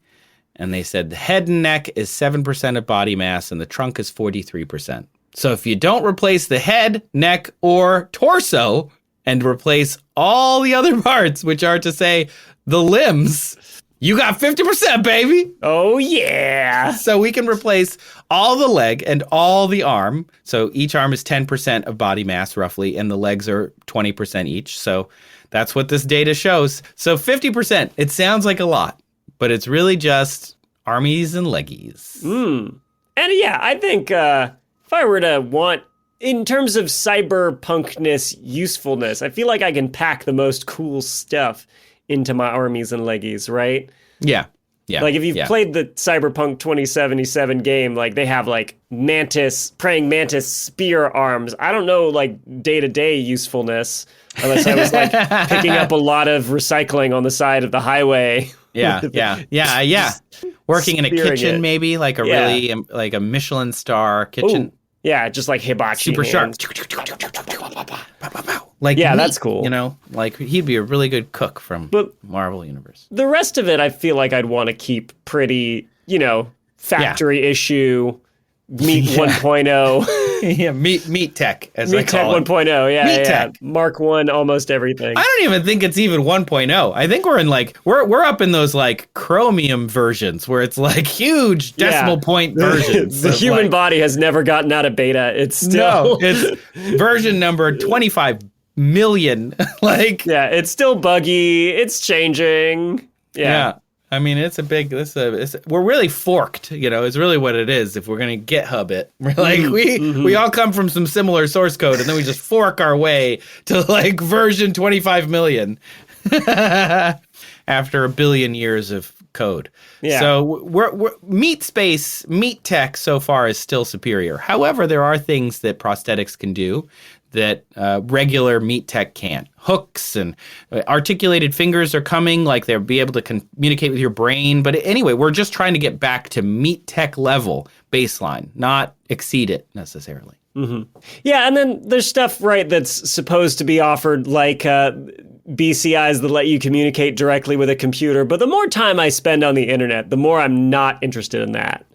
and they said the head and neck is 7% of body mass and the trunk is 43%. So if you don't replace the head, neck, or torso and replace all the other parts, which are to say the limbs, you got 50%, baby. Oh, yeah. So we can replace all the leg and all the arm. So each arm is 10% of body mass, roughly, and the legs are 20% each. So that's what this data shows. So 50%, it sounds like a lot, but it's really just armies and leggies. And yeah, I think if I were to want, in terms of cyberpunkness usefulness, I feel like I can pack the most cool stuff into my armies and leggies, right? Yeah. Yeah. Like if you've played the Cyberpunk 2077 game, like they have like praying mantis spear arms. I don't know like day-to-day usefulness unless I was like picking up a lot of recycling on the side of the highway. Yeah. Working in a kitchen, maybe like a really like a Michelin star kitchen. Ooh. Yeah, just like hibachi. Super hands. sharp. Like yeah, meat, that's cool. You know, like he'd be a really good cook from Marvel Universe. The rest of it, I feel like I'd want to keep pretty, factory issue, Meat 1.0. Yeah, meat tech, as I Meat Tech call it. 1.0, yeah, Meat yeah. Tech. Mark 1, almost everything. I don't even think it's even 1.0. I think we're in like we're up in those like chromium versions where it's like huge decimal point versions. The of, human like, body has never gotten out of beta. It's still... no, it's version number 25 million. Like, yeah, it's still buggy. It's changing. yeah. I mean, it's a big. We're really forked. Is really what it is. If we're gonna GitHub it, we're like we all come from some similar source code, and then we just fork our way to like version 25 million after a billion years of code. Yeah. So we're meat tech so far is still superior. However, there are things that prosthetics can do that regular meat tech can't. Hooks and articulated fingers are coming, like they'll be able to communicate with your brain. But anyway, we're just trying to get back to meat tech level baseline, not exceed it necessarily. Mm-hmm. Yeah, and then there's stuff, right, that's supposed to be offered, like BCIs that let you communicate directly with a computer. But the more time I spend on the internet, the more I'm not interested in that.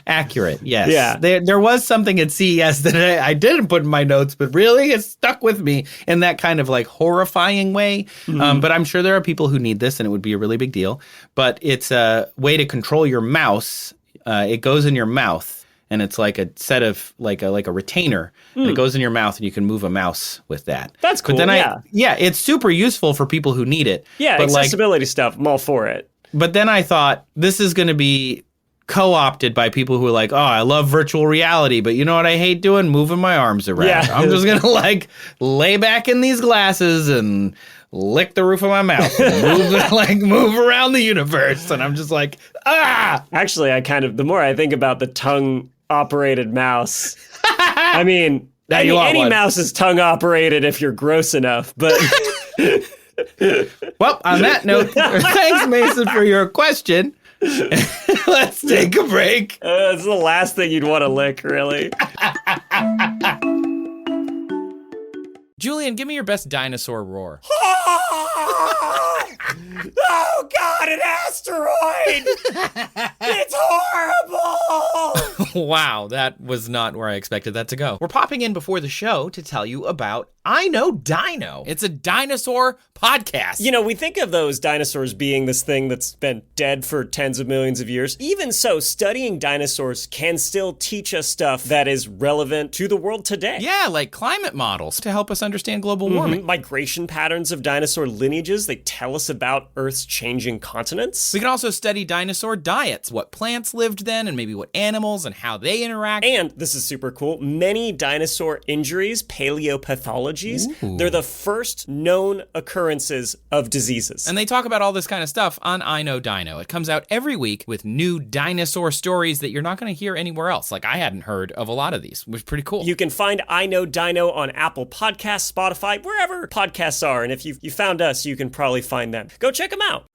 Accurate, yes. Yeah. There was something at CES that I didn't put in my notes, but really it stuck with me in that kind of like horrifying way. But I'm sure there are people who need this and it would be a really big deal. But it's a way to control your mouse. It goes in your mouth and it's like a set of like a retainer. And it goes in your mouth and you can move a mouse with that. That's cool, but then it's super useful for people who need it. Yeah, but accessibility stuff, I'm all for it. But then I thought this is going to be co-opted by people who are like, oh, I love virtual reality, but you know what I hate doing? Moving my arms around. Yeah. I'm just going to like lay back in these glasses and lick the roof of my mouth and move around the universe. And I'm just like, ah! Actually, the more I think about the tongue-operated mouse, I mean, any mouse is tongue-operated if you're gross enough, but... Well, on that note, thanks, Meason, for your question. Let's take a break. It's the last thing you'd want to lick, really. Julian, give me your best dinosaur roar. Oh, God, an asteroid! It's horrible! Wow, that was not where I expected that to go. We're popping in before the show to tell you about I Know Dino. It's a dinosaur podcast. We think of those dinosaurs being this thing that's been dead for tens of millions of years. Even so, studying dinosaurs can still teach us stuff that is relevant to the world today. Yeah, like climate models to help us understand global warming. Migration patterns of dinosaur lineages, they tell us about Earth's changing continents. We can also study dinosaur diets, what plants lived then and maybe what animals and how they interact. And, this is super cool, many dinosaur injuries, paleopathologies, they're the first known occurrences of diseases. And they talk about all this kind of stuff on I Know Dino. It comes out every week with new dinosaur stories that you're not going to hear anywhere else. Like, I hadn't heard of a lot of these, which is pretty cool. You can find I Know Dino on Apple Podcasts, Spotify, wherever podcasts are. And if you found us, you can probably find them. Go check them out.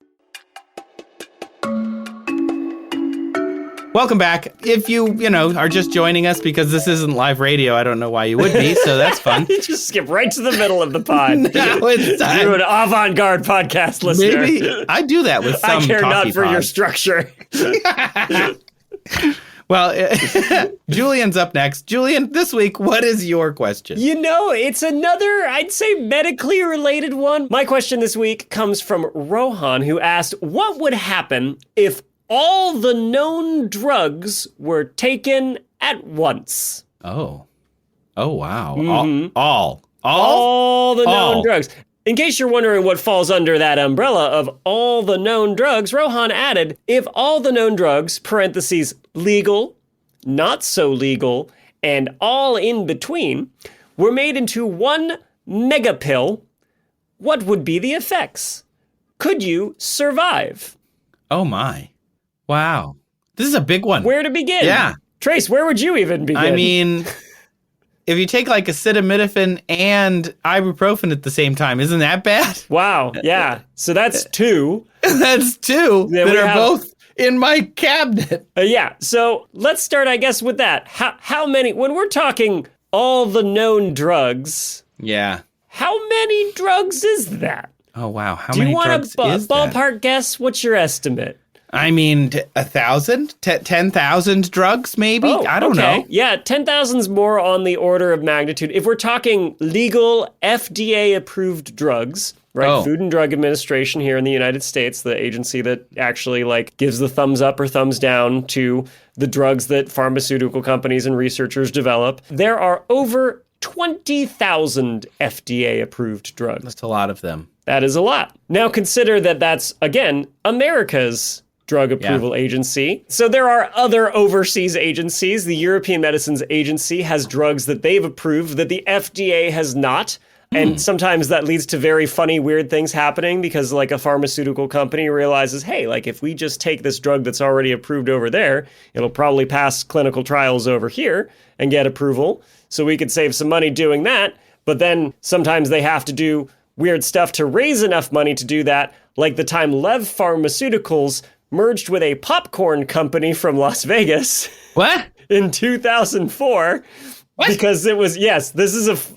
Welcome back. If you are just joining us because this isn't live radio, I don't know why you would be, so that's fun. You just skip right to the middle of the pod. Now it's time. You're an avant-garde podcast listener. Maybe I do that with some I care not for pods. your structure. Well, Julian's up next. Julian, this week, what is your question? It's another, I'd say, medically related one. My question this week comes from Rohan, who asked, what would happen if all the known drugs were taken at once? Oh, wow. Mm-hmm. All the known drugs. In case you're wondering what falls under that umbrella of all the known drugs, Rohan added, if all the known drugs, parentheses, legal, not so legal, and all in between, were made into one mega pill, what would be the effects? Could you survive? Oh my. Wow. This is a big one. Where to begin? Yeah. Trace, where would you even begin? I mean, if you take like acetaminophen and ibuprofen at the same time, isn't that bad? Wow. Yeah. So that's two. That's two Yeah, that we are have- both in my cabinet. Yeah. So let's start, I guess, with that. How many, when we're talking all the known drugs, Yeah. how many drugs is that? Oh, wow. How Do many you want drugs a is that? ballpark guess? What's your estimate? I mean, 1,000? 10,000 drugs, maybe? I don't know. Yeah, 10,000's more on the order of magnitude. If we're talking legal FDA-approved drugs, right? Food and Drug Administration here in the United States, the agency that actually gives the thumbs up or thumbs down to the drugs that pharmaceutical companies and researchers develop, there are over 20,000 FDA-approved drugs. That's a lot of them. That is a lot. Now consider that that's, again, America's drug approval agency. So there are other overseas agencies. The European Medicines Agency has drugs that they've approved that the FDA has not. And sometimes that leads to very funny, weird things happening because a pharmaceutical company realizes, hey, if we just take this drug that's already approved over there, it'll probably pass clinical trials over here and get approval. So we could save some money doing that. But then sometimes they have to do weird stuff to raise enough money to do that, like the time Lev Pharmaceuticals merged with a popcorn company from Las Vegas. What? In 2004. What? Because it was,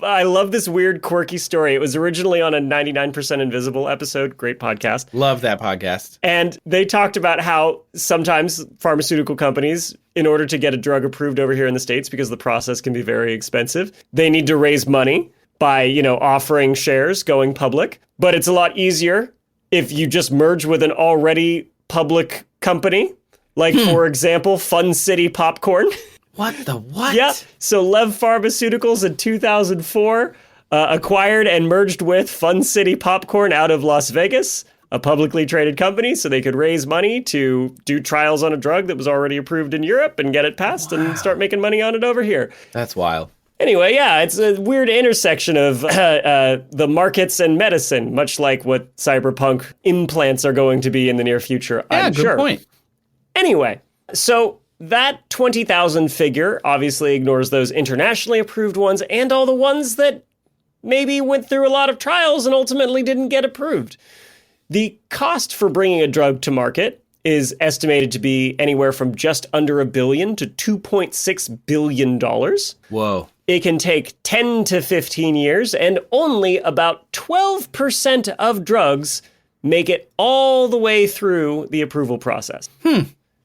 I love this weird, quirky story. It was originally on a 99% Invisible episode. Great podcast. Love that podcast. And they talked about how sometimes pharmaceutical companies, in order to get a drug approved over here in the States, because the process can be very expensive, they need to raise money by, offering shares, going public. But it's a lot easier if you just merge with an already public company, for example, Fun City Popcorn. What the what? Yeah. So Lev Pharmaceuticals in 2004 acquired and merged with Fun City Popcorn out of Las Vegas, a publicly traded company, so they could raise money to do trials on a drug that was already approved in Europe and get it passed and start making money on it over here. That's wild. Anyway, yeah, it's a weird intersection of the markets and medicine, much like what cyberpunk implants are going to be in the near future, I'm sure. Good point. Anyway, so that 20,000 figure obviously ignores those internationally approved ones and all the ones that maybe went through a lot of trials and ultimately didn't get approved. The cost for bringing a drug to market is estimated to be anywhere from just under $1 billion to $2.6 billion. Whoa. It can take 10 to 15 years, and only about 12% of drugs make it all the way through the approval process.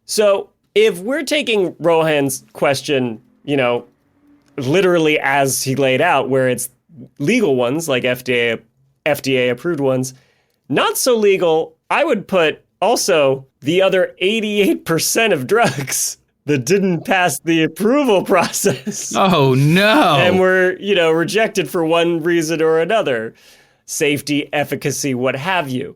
So if we're taking Rohan's question, literally as he laid out, where it's legal ones, like FDA-approved ones, not so legal, I would put also the other 88% of drugs that didn't pass the approval process. Oh, no. And were, rejected for one reason or another. Safety, efficacy, what have you.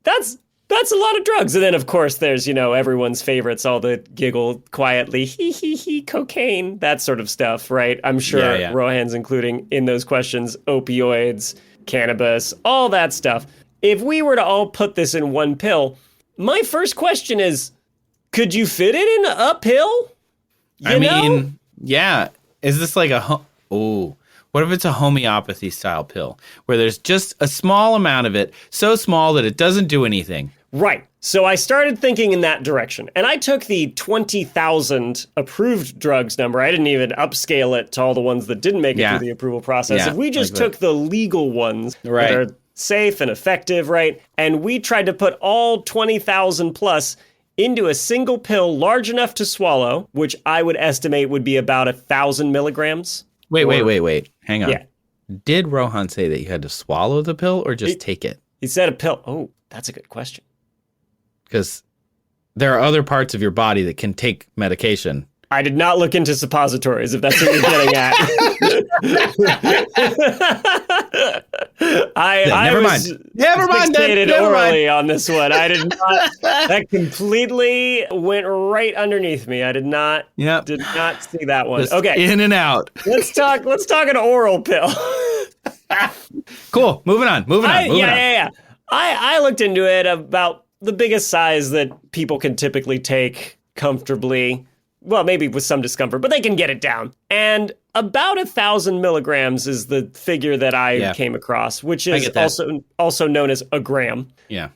That's a lot of drugs. And then, of course, there's, everyone's favorites, all the giggle quietly, hee, cocaine, that sort of stuff, right? I'm sure Rohan's including in those questions opioids, cannabis, all that stuff. If we were to all put this in one pill, my first question is, could you fit it in a pill? You know? Yeah. Is this like what if it's a homeopathy style pill where there's just a small amount of it, so small that it doesn't do anything? Right. So I started thinking in that direction. And I took the 20,000 approved drugs number. I didn't even upscale it to all the ones that didn't make it through the approval process. If we just took the legal ones that are safe and effective, right? And we tried to put all 20,000 plus into a single pill large enough to swallow, which I would estimate would be about 1,000 milligrams. Wait. Hang on. Yeah. Did Rohan say that you had to swallow the pill or just take it? He said a pill. Oh, that's a good question. Because there are other parts of your body that can take medication. I did not look into suppositories, if that's what you're getting at. Never mind. Fixated orally on this one. I did not. That completely went right underneath me. I did not. Did not see that one. Just okay, in and out. Let's talk an oral pill. Cool. Moving on. Yeah. I looked into it about the biggest size that people can typically take comfortably. Well, maybe with some discomfort, but they can get it down. And about 1,000 milligrams is the figure that I came across, which is also known as a gram. Yeah.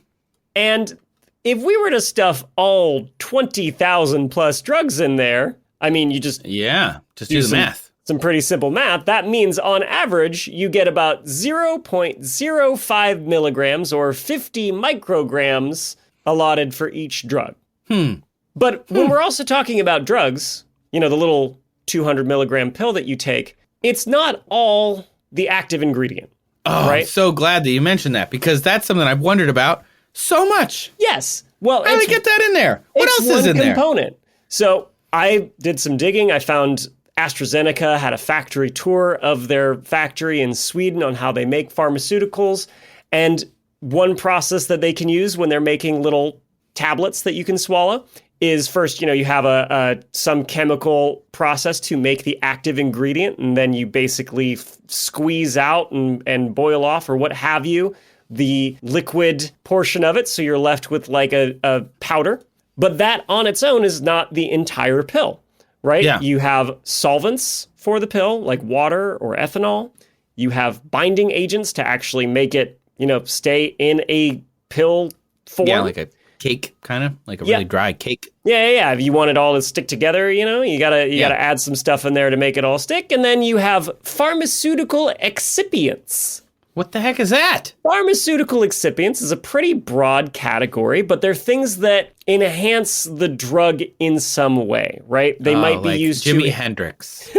And if we were to stuff all 20,000 plus drugs in there, I mean, you just do the math. Some pretty simple math. That means on average, you get about 0.05 milligrams or 50 micrograms allotted for each drug. But when we're also talking about drugs, the little 200 milligram pill that you take, it's not all the active ingredient. Oh, right? I'm so glad that you mentioned that, because that's something I've wondered about so much. Yes. Well, how do they get that in there? What else is in there? It's one component. So I did some digging. I found AstraZeneca had a factory tour of their factory in Sweden on how they make pharmaceuticals. And one process that they can use when they're making little tablets that you can swallow is first, you have some chemical process to make the active ingredient, and then you basically squeeze out and boil off or what have you the liquid portion of it, so you're left with like a powder. But that on its own is not the entire pill, right? Yeah. You have solvents for the pill, like water or ethanol. You have binding agents to actually make it, stay in a pill form. Yeah, like a cake, kind of like a really dry cake. Yeah. If you want it all to stick together, you gotta add some stuff in there to make it all stick. And then you have pharmaceutical excipients. What the heck is that? Pharmaceutical excipients is a pretty broad category, but they're things that enhance the drug in some way, right? They might be like used Jimi to Hendrix.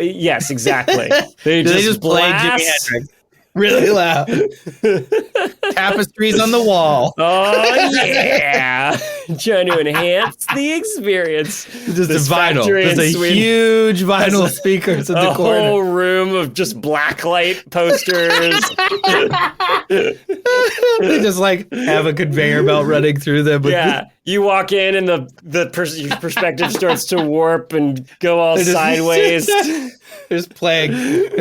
Yes, exactly. They just play Jimi Hendrix really loud. Tapestries on the wall. Oh yeah, trying to enhance the experience. Just a vinyl. There's a huge vinyl speakers in the corner. A whole room of just blacklight posters. They just like have a conveyor belt running through them. You walk in and the perspective starts to warp and go all sideways. They're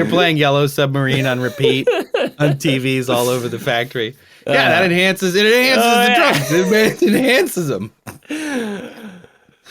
playing Yellow Submarine on repeat on TVs all over the factory. Yeah, that enhances the drugs. It enhances them.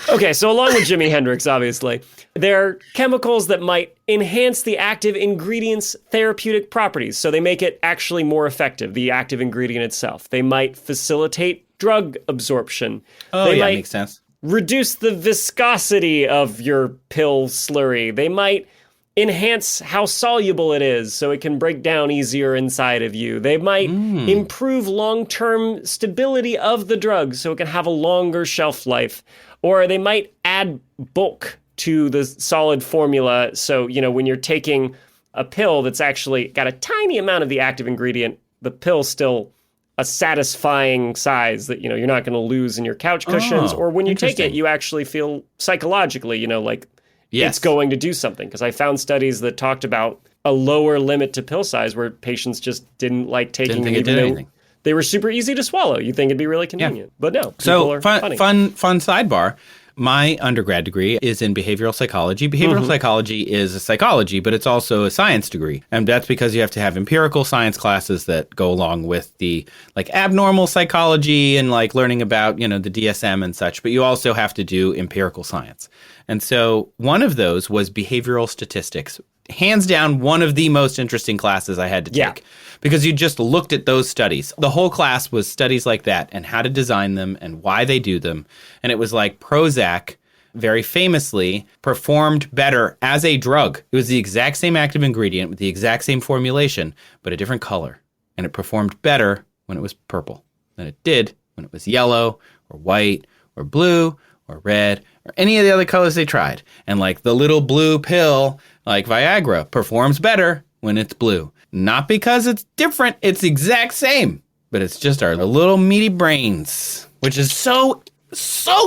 Okay, so along with Jimi Hendrix, obviously, there are chemicals that might enhance the active ingredient's therapeutic properties. So they make it actually more effective, the active ingredient itself. They might facilitate drug absorption. They might makes sense. Reduce the viscosity of your pill slurry. They might enhance how soluble it is so it can break down easier inside of you. They might improve long-term stability of the drug so it can have a longer shelf life. Or they might add bulk to the solid formula. So, when you're taking a pill that's actually got a tiny amount of the active ingredient, the pill's still a satisfying size that, you're not going to lose in your couch cushions. Or when you take it, you actually feel psychologically, like it's going to do something. Because I found studies that talked about a lower limit to pill size where patients just didn't like taking Didn't think it did anything. They were super easy to swallow. You'd think it'd be really convenient. But no, people so are fun sidebar. My undergrad degree is in behavioral psychology. Behavioral psychology is a psychology, but it's also a science degree. And that's because you have to have empirical science classes that go along with the like abnormal psychology and like learning about, the DSM and such. But you also have to do empirical science. And so one of those was behavioral statistics. Hands down, one of the most interesting classes I had to take. Because you just looked at those studies. The whole class was studies like that and how to design them and why they do them. And it was like Prozac, very famously, performed better as a drug. It was the exact same active ingredient with the exact same formulation, but a different color. And it performed better when it was purple than it did when it was yellow or white or blue or red or any of the other colors they tried. And like the little blue pill, like Viagra, performs better when it's blue. Not because it's different, it's the exact same, but it's just our little meaty brains, which is so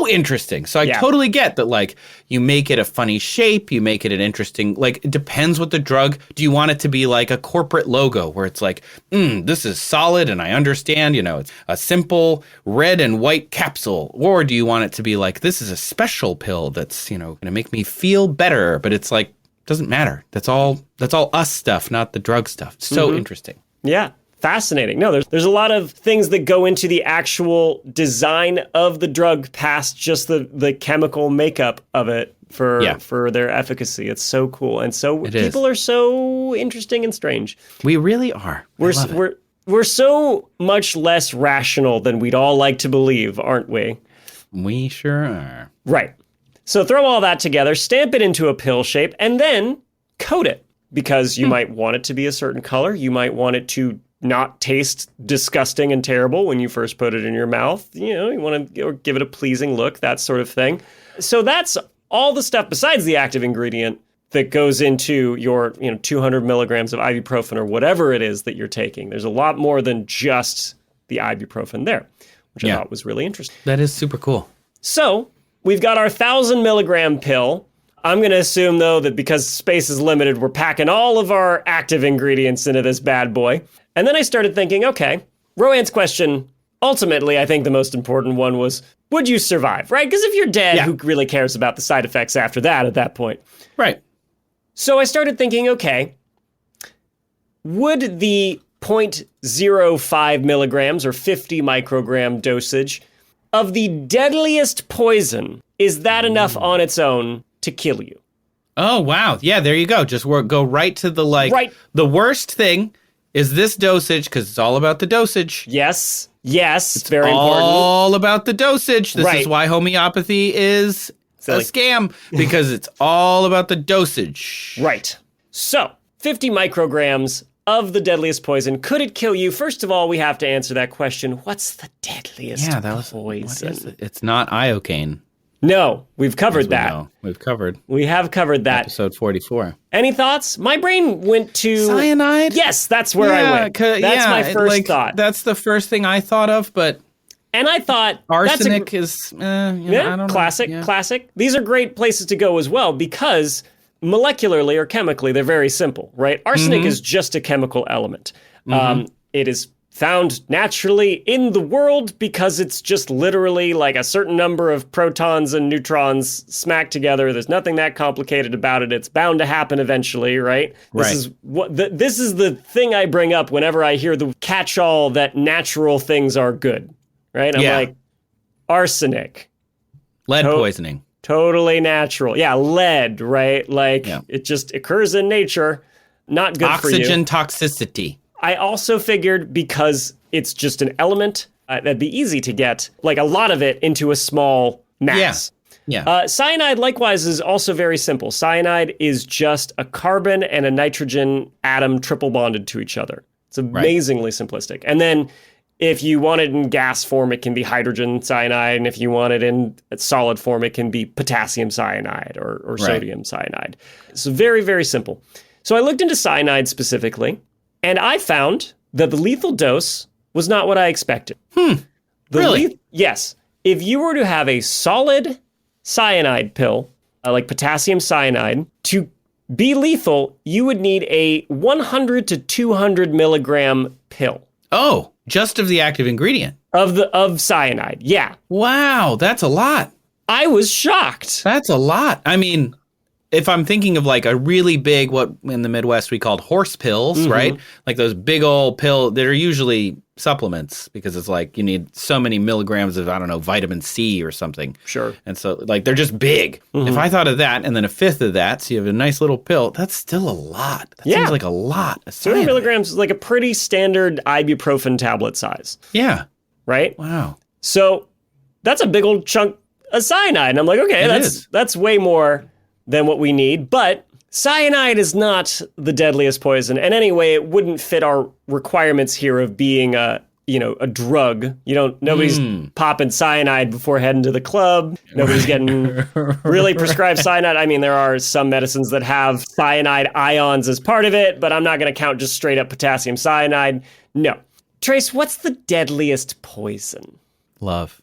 interesting. So I totally get that, like, you make it a funny shape, you make it an interesting, like, it depends what the drug, do you want it to be like a corporate logo where it's like, this is solid and I understand, it's a simple red and white capsule, or do you want it to be like, this is a special pill that's, going to make me feel better, but it's like, doesn't matter. That's all us stuff, not the drug stuff. So interesting. Yeah. Fascinating. No, there's a lot of things that go into the actual design of the drug past just the chemical makeup of it for their efficacy. It's so cool. And so people are so interesting and strange. We really are. We're so much less rational than we'd all like to believe, aren't we? We sure are. Right. So throw all that together, stamp it into a pill shape, and then coat it. Because you might want it to be a certain color. You might want it to not taste disgusting and terrible when you first put it in your mouth. You want to give it a pleasing look, that sort of thing. So that's all the stuff besides the active ingredient that goes into your 200 milligrams of ibuprofen or whatever it is that you're taking. There's a lot more than just the ibuprofen there, which I thought was really interesting. That is super cool. So we've got our 1,000 milligram pill. I'm going to assume, though, that because space is limited, we're packing all of our active ingredients into this bad boy. And then I started thinking, okay, Rohan's question, ultimately, I think the most important one was, would you survive, right? Because if you're dead, who really cares about the side effects after that at that point? Right. So I started thinking, okay, would the 0.05 milligrams or 50 microgram dosage of the deadliest poison, is that enough on its own to kill you? Oh, wow. Yeah, there you go. Just go right to the, the worst thing is this dosage, because it's all about the dosage. Yes, it's very important. All about the dosage. This is why homeopathy is a scam, because it's all about the dosage. Right. So, 50 micrograms of the deadliest poison. Could it kill you? First of all, we have to answer that question. What's the deadliest poison? It's not iocane. No, we've covered that. We have covered that. Episode 44. Any thoughts? My brain went to... Cyanide? Yes, that's where I went. That's my first thought. That's the first thing I thought of, but... And I thought... Arsenic is... I don't know. Classic. These are great places to go as well, because molecularly or chemically, they're very simple, right? Arsenic is just a chemical element. It is found naturally in the world because it's just literally like a certain number of protons and neutrons smacked together. There's nothing that complicated about it. It's bound to happen eventually, right? This is the thing I bring up whenever I hear the catch-all that natural things are good, right? I'm like, arsenic. Lead poisoning. Totally natural. Yeah, lead, right? It just occurs in nature. Not good for you. Oxygen toxicity. I also figured because it's just an element, that'd be easy to get, like a lot of it, into a small mass. Yeah. Cyanide, likewise, is also very simple. Cyanide is just a carbon and a nitrogen atom triple bonded to each other. It's amazingly simplistic. And then if you want it in gas form, it can be hydrogen cyanide. And if you want it in solid form, it can be potassium cyanide or sodium cyanide. It's very, very simple. So I looked into cyanide specifically. And I found that the lethal dose was not what I expected. Really? Yes. If you were to have a solid cyanide pill, like potassium cyanide, to be lethal, you would need a 100 to 200 milligram pill. Oh, just of the active ingredient? Of cyanide, yeah. Wow, that's a lot. I was shocked. That's a lot. I mean... If I'm thinking of like a really big, what in the Midwest we called horse pills, right? Like those big old pill that are usually supplements because it's like you need so many milligrams of, I don't know, vitamin C or something. Sure. And so like they're just big. If I thought of that and then a fifth of that, so you have a nice little pill, that's still a lot. That seems like a lot. 200 milligrams is like a pretty standard ibuprofen tablet size. Yeah. Right? Wow. So that's a big old chunk of cyanide. And I'm like, okay, that's way more than what we need, but cyanide is not the deadliest poison. And anyway, it wouldn't fit our requirements here of being a drug. Nobody's popping cyanide before heading to the club. Nobody's getting really prescribed cyanide. I mean, there are some medicines that have cyanide ions as part of it, but I'm not going to count just straight up potassium cyanide. No. Trace, what's the deadliest poison? Love.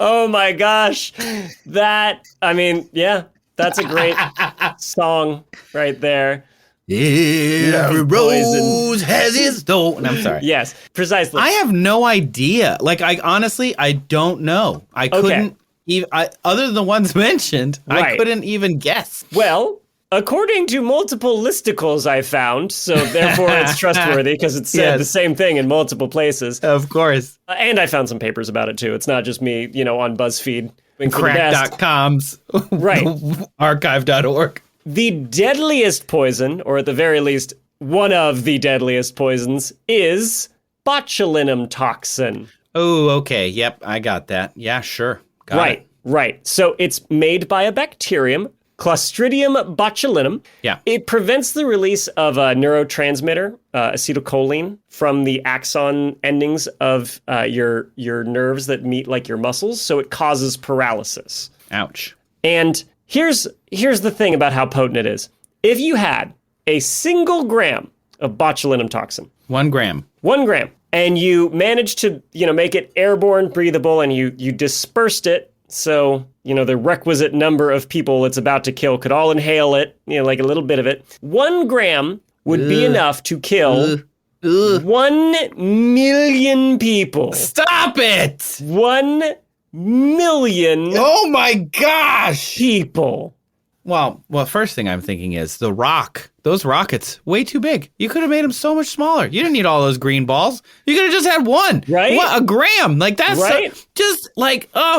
Oh my gosh. That's a great song right there. Every rose has its thorn. I'm sorry. Yes, precisely. I have no idea. Like, I don't know. I couldn't even, other than the ones mentioned, I couldn't even guess. Well, according to multiple listicles I found, so therefore it's trustworthy because it said the same thing in multiple places. Of course. And I found some papers about it too. It's not just me, on BuzzFeed. Crack.com's archive.org. The deadliest poison, or at the very least, one of the deadliest poisons, is botulinum toxin. Oh, okay. Yep, I got that. Yeah, sure. Got it. Right. So it's made by a bacterium Clostridium botulinum. Yeah. It prevents the release of a neurotransmitter, acetylcholine, from the axon endings of your nerves that meet like your muscles, so it causes paralysis. Ouch. And here's the thing about how potent it is. If you had a single gram of botulinum toxin, 1 gram. 1 gram, and you managed to, make it airborne, breathable, and you dispersed it so, the requisite number of people it's about to kill could all inhale it, like a little bit of it. 1 gram would be enough to kill 1 million people. Stop it! 1 million Oh my gosh! people. Well, first thing I'm thinking is those rockets, way too big. You could have made them so much smaller. You didn't need all those green balls. You could have just had one. Right? What, a gram? Like, that's right?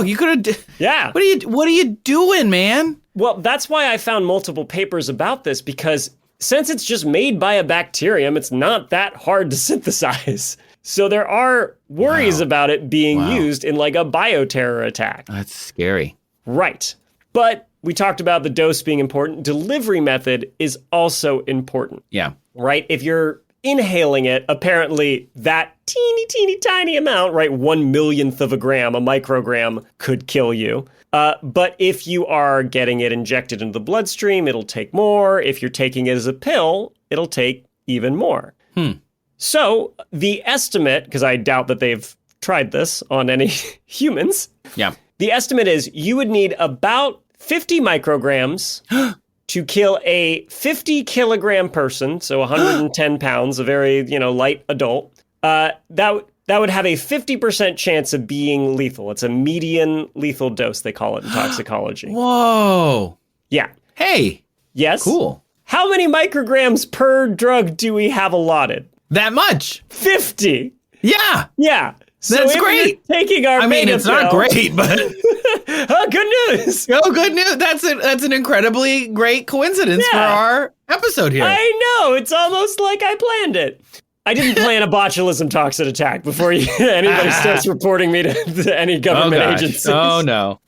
you could have. Yeah. What are you doing, man? Well, that's why I found multiple papers about this, because since it's just made by a bacterium, it's not that hard to synthesize. So there are worries about it being used in like a bioterror attack. That's scary. Right. But we talked about the dose being important. Delivery method is also important. Yeah. Right? If you're inhaling it, apparently that teeny tiny amount, right, 1/1,000,000th of a gram, a microgram, could kill you. But if you are getting it injected into the bloodstream, it'll take more. If you're taking it as a pill, it'll take even more. So the estimate, because I doubt that they've tried this on any humans. Yeah. The estimate is you would need about 50 micrograms to kill a 50-kilogram person, so 110 pounds, a very, light adult. That would have a 50% chance of being lethal. It's a median lethal dose, they call it in toxicology. Whoa. Yeah. Hey. Yes? Cool. How many micrograms per drug do we have allotted? That much. 50. Yeah. Yeah. So That's if great. you're taking our It's not great, but oh, good news. oh, good news. That's an incredibly great coincidence for our episode here. I know. It's almost like I planned it. I didn't plan a botulism toxin attack before anybody starts reporting me to any government agencies. Oh, no.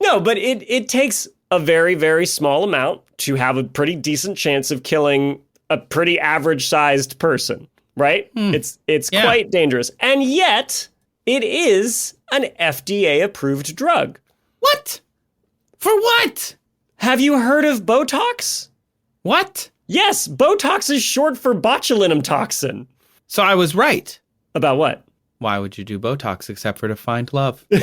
No, but it takes a very, very small amount to have a pretty decent chance of killing a pretty average-sized person. Right? It's quite dangerous. And yet, it is an FDA-approved drug. What? For what? Have you heard of Botox? What? Yes, Botox is short for botulinum toxin. So I was right. About what? Why would you do Botox except for to find love? the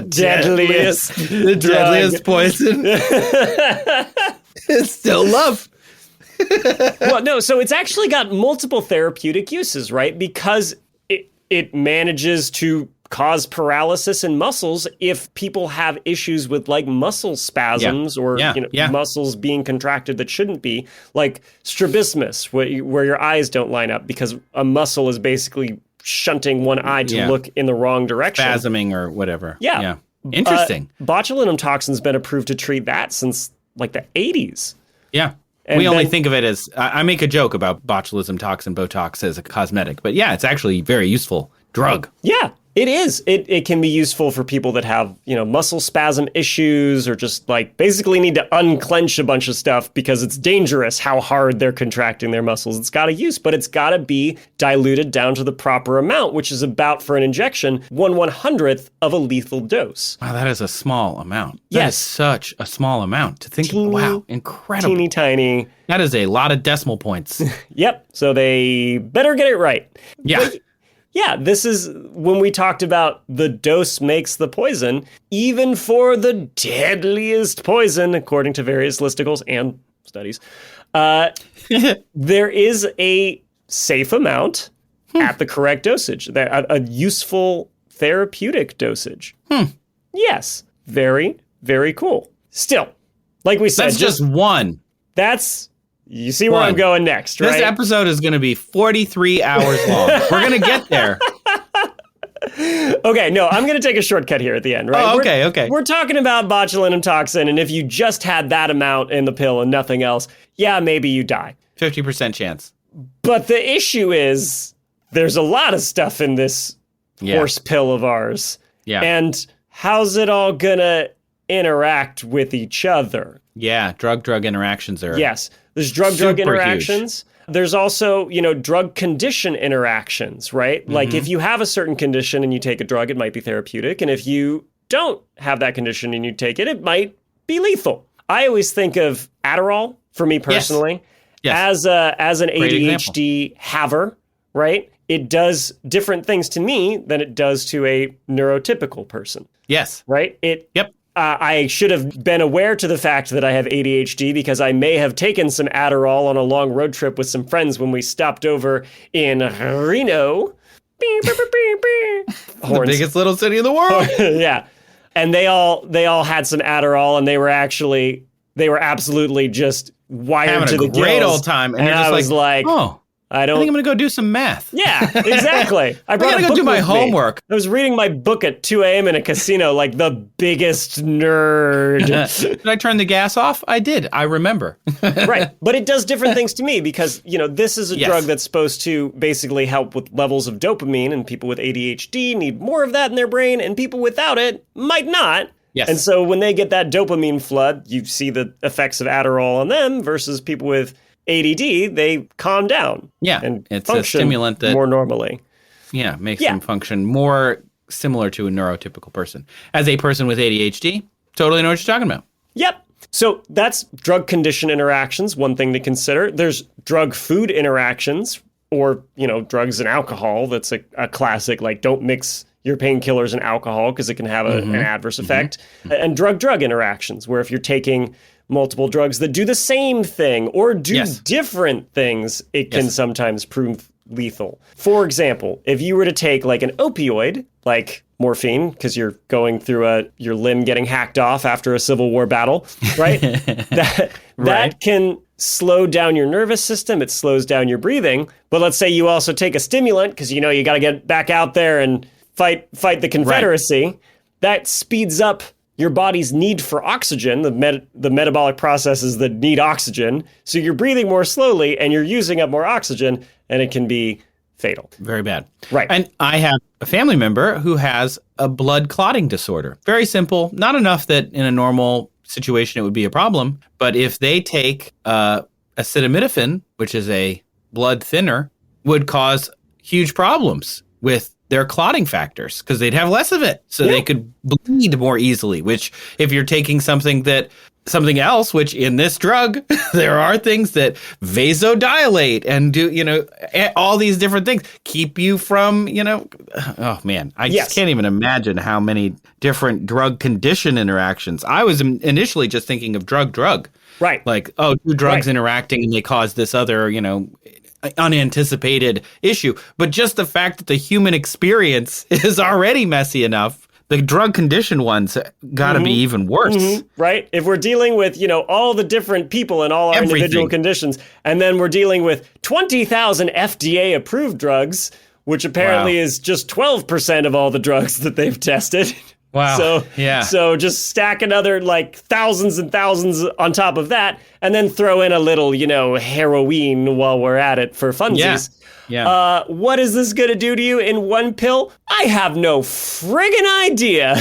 deadliest poison. It's still love. Well, no, so it's actually got multiple therapeutic uses, right? Because it manages to cause paralysis in muscles if people have issues with like muscle spasms or muscles being contracted that shouldn't be, like strabismus, where your eyes don't line up because a muscle is basically shunting one eye to look in the wrong direction. Spasming or whatever. Yeah. Interesting. Botulinum toxin's been approved to treat that since like the 80s. Yeah. We only think of it as, I make a joke about botulism toxin, Botox as a cosmetic, but yeah, it's actually a very useful drug. Yeah, it is. It can be useful for people that have, muscle spasm issues or just like basically need to unclench a bunch of stuff because it's dangerous how hard they're contracting their muscles. It's got a use, but it's got to be diluted down to the proper amount, which is about, for an injection, 1/100th of a lethal dose. Wow, that is a small amount. Yes. That is such a small amount to think. Wow, incredible. Teeny tiny. That is a lot of decimal points. Yep, so they better get it right. Yeah. But, yeah, this is when we talked about the dose makes the poison, even for the deadliest poison, according to various listicles and studies. There is a safe amount at the correct dosage, a useful therapeutic dosage. Yes, very, very cool. Still, like we said, that's just one. You see where I'm going next, right? This episode is going to be 43 hours long. We're going to get there. Okay, no, I'm going to take a shortcut here at the end, right? Oh, okay. We're talking about botulinum toxin, and if you just had that amount in the pill and nothing else, yeah, maybe you die. 50% chance. But the issue is there's a lot of stuff in this horse pill of ours. Yeah. And how's it all going to interact with each other. Yeah, drug-drug interactions are Yes, there's drug-drug super interactions. There's also, drug condition interactions, right? Like if you have a certain condition and you take a drug, it might be therapeutic. And if you don't have that condition and you take it, it might be lethal. I always think of Adderall, for me personally, Yes. as an ADHD haver, right? It does different things to me than it does to a neurotypical person. Yes. Right? Yep. I should have been aware to the fact that I have ADHD because I may have taken some Adderall on a long road trip with some friends when we stopped over in Reno. The biggest little city in the world. Yeah. And they all had some Adderall, and they were absolutely just wired Having to the a great gills. old time. And you're just I was like, oh, I I think I'm don't. going to go do some math. Yeah, exactly. I gotta go do my homework. I was reading my book at 2 a.m. in a casino like the biggest nerd. Did I turn the gas off? I did. I remember. Right. But it does different things to me because, this is a Yes. drug that's supposed to basically help with levels of dopamine, and people with ADHD need more of that in their brain, and people without it might not. Yes. And so when they get that dopamine flood, you see the effects of Adderall on them versus people with ADD, they calm down. Yeah, And it's a function stimulant that more normally. Yeah, makes them function more similar to a neurotypical person. As a person with ADHD, totally know what you're talking about. Yep. So that's drug condition interactions, one thing to consider. There's drug food interactions, or, drugs and alcohol. That's a classic, like don't mix your painkillers and alcohol because it can have an adverse effect. And drug-drug interactions, where if you're taking multiple drugs that do the same thing or do different things, it can sometimes prove lethal. For example, if you were to take like an opioid, like morphine, because you're going through your limb getting hacked off after a Civil War battle, right? that can slow down your nervous system. It slows down your breathing. But let's say you also take a stimulant because you got to get back out there and fight the Confederacy. Right. That speeds up your body's need for oxygen, the metabolic processes that need oxygen. So you're breathing more slowly and you're using up more oxygen, and it can be fatal. Very bad. Right. And I have a family member who has a blood clotting disorder. Very simple. Not enough that in a normal situation it would be a problem. But if they take acetaminophen, which is a blood thinner, would cause huge problems with their clotting factors because they'd have less of it. So they could bleed more easily, which if you're taking something else, which in this drug, there are things that vasodilate and do, all these different things keep you from, oh man, I just can't even imagine how many different drug condition interactions. I was initially just thinking of drug. Right. Like, two drugs interacting and they cause this other, unanticipated issue. But just the fact that the human experience is already messy enough, the drug conditioned ones got to be even worse. Right? If we're dealing with, all the different people and all our individual conditions, and then we're dealing with 20,000 FDA approved drugs, which apparently is just 12% of all the drugs that they've tested. Wow. So just stack another like thousands and thousands on top of that, and then throw in a little, heroin while we're at it for funsies. Yeah. What is this going to do to you in one pill? I have no friggin' idea.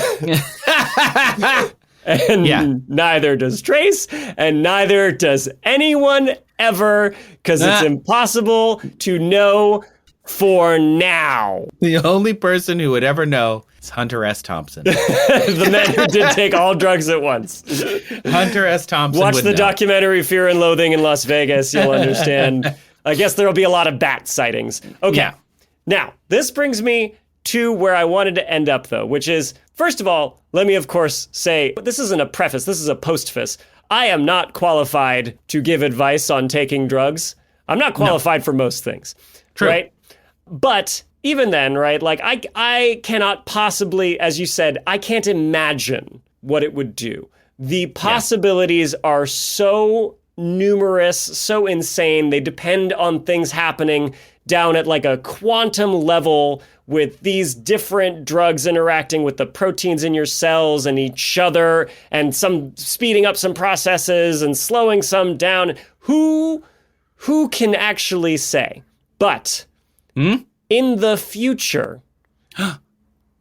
And neither does Trace, and neither does anyone ever, because it's impossible to know for now. The only person who would ever know is Hunter S. Thompson. The man who did take all drugs at once. Hunter S. Thompson. Watch the know. documentary Fear and Loathing in Las Vegas. You'll understand. I guess there'll be a lot of bat sightings. Okay. Yeah. Now, this brings me to where I wanted to end up, though, which is, first of all, let me, of course, say, this isn't a preface. This is a postface. I am not qualified to give advice on taking drugs. I'm not qualified for most things. True. Right? But even then, right, like I cannot possibly, as you said, I can't imagine what it would do. The possibilities are so numerous, so insane. They depend on things happening down at like a quantum level with these different drugs interacting with the proteins in your cells and each other, and some speeding up some processes and slowing some down. Who can actually say? But in the future,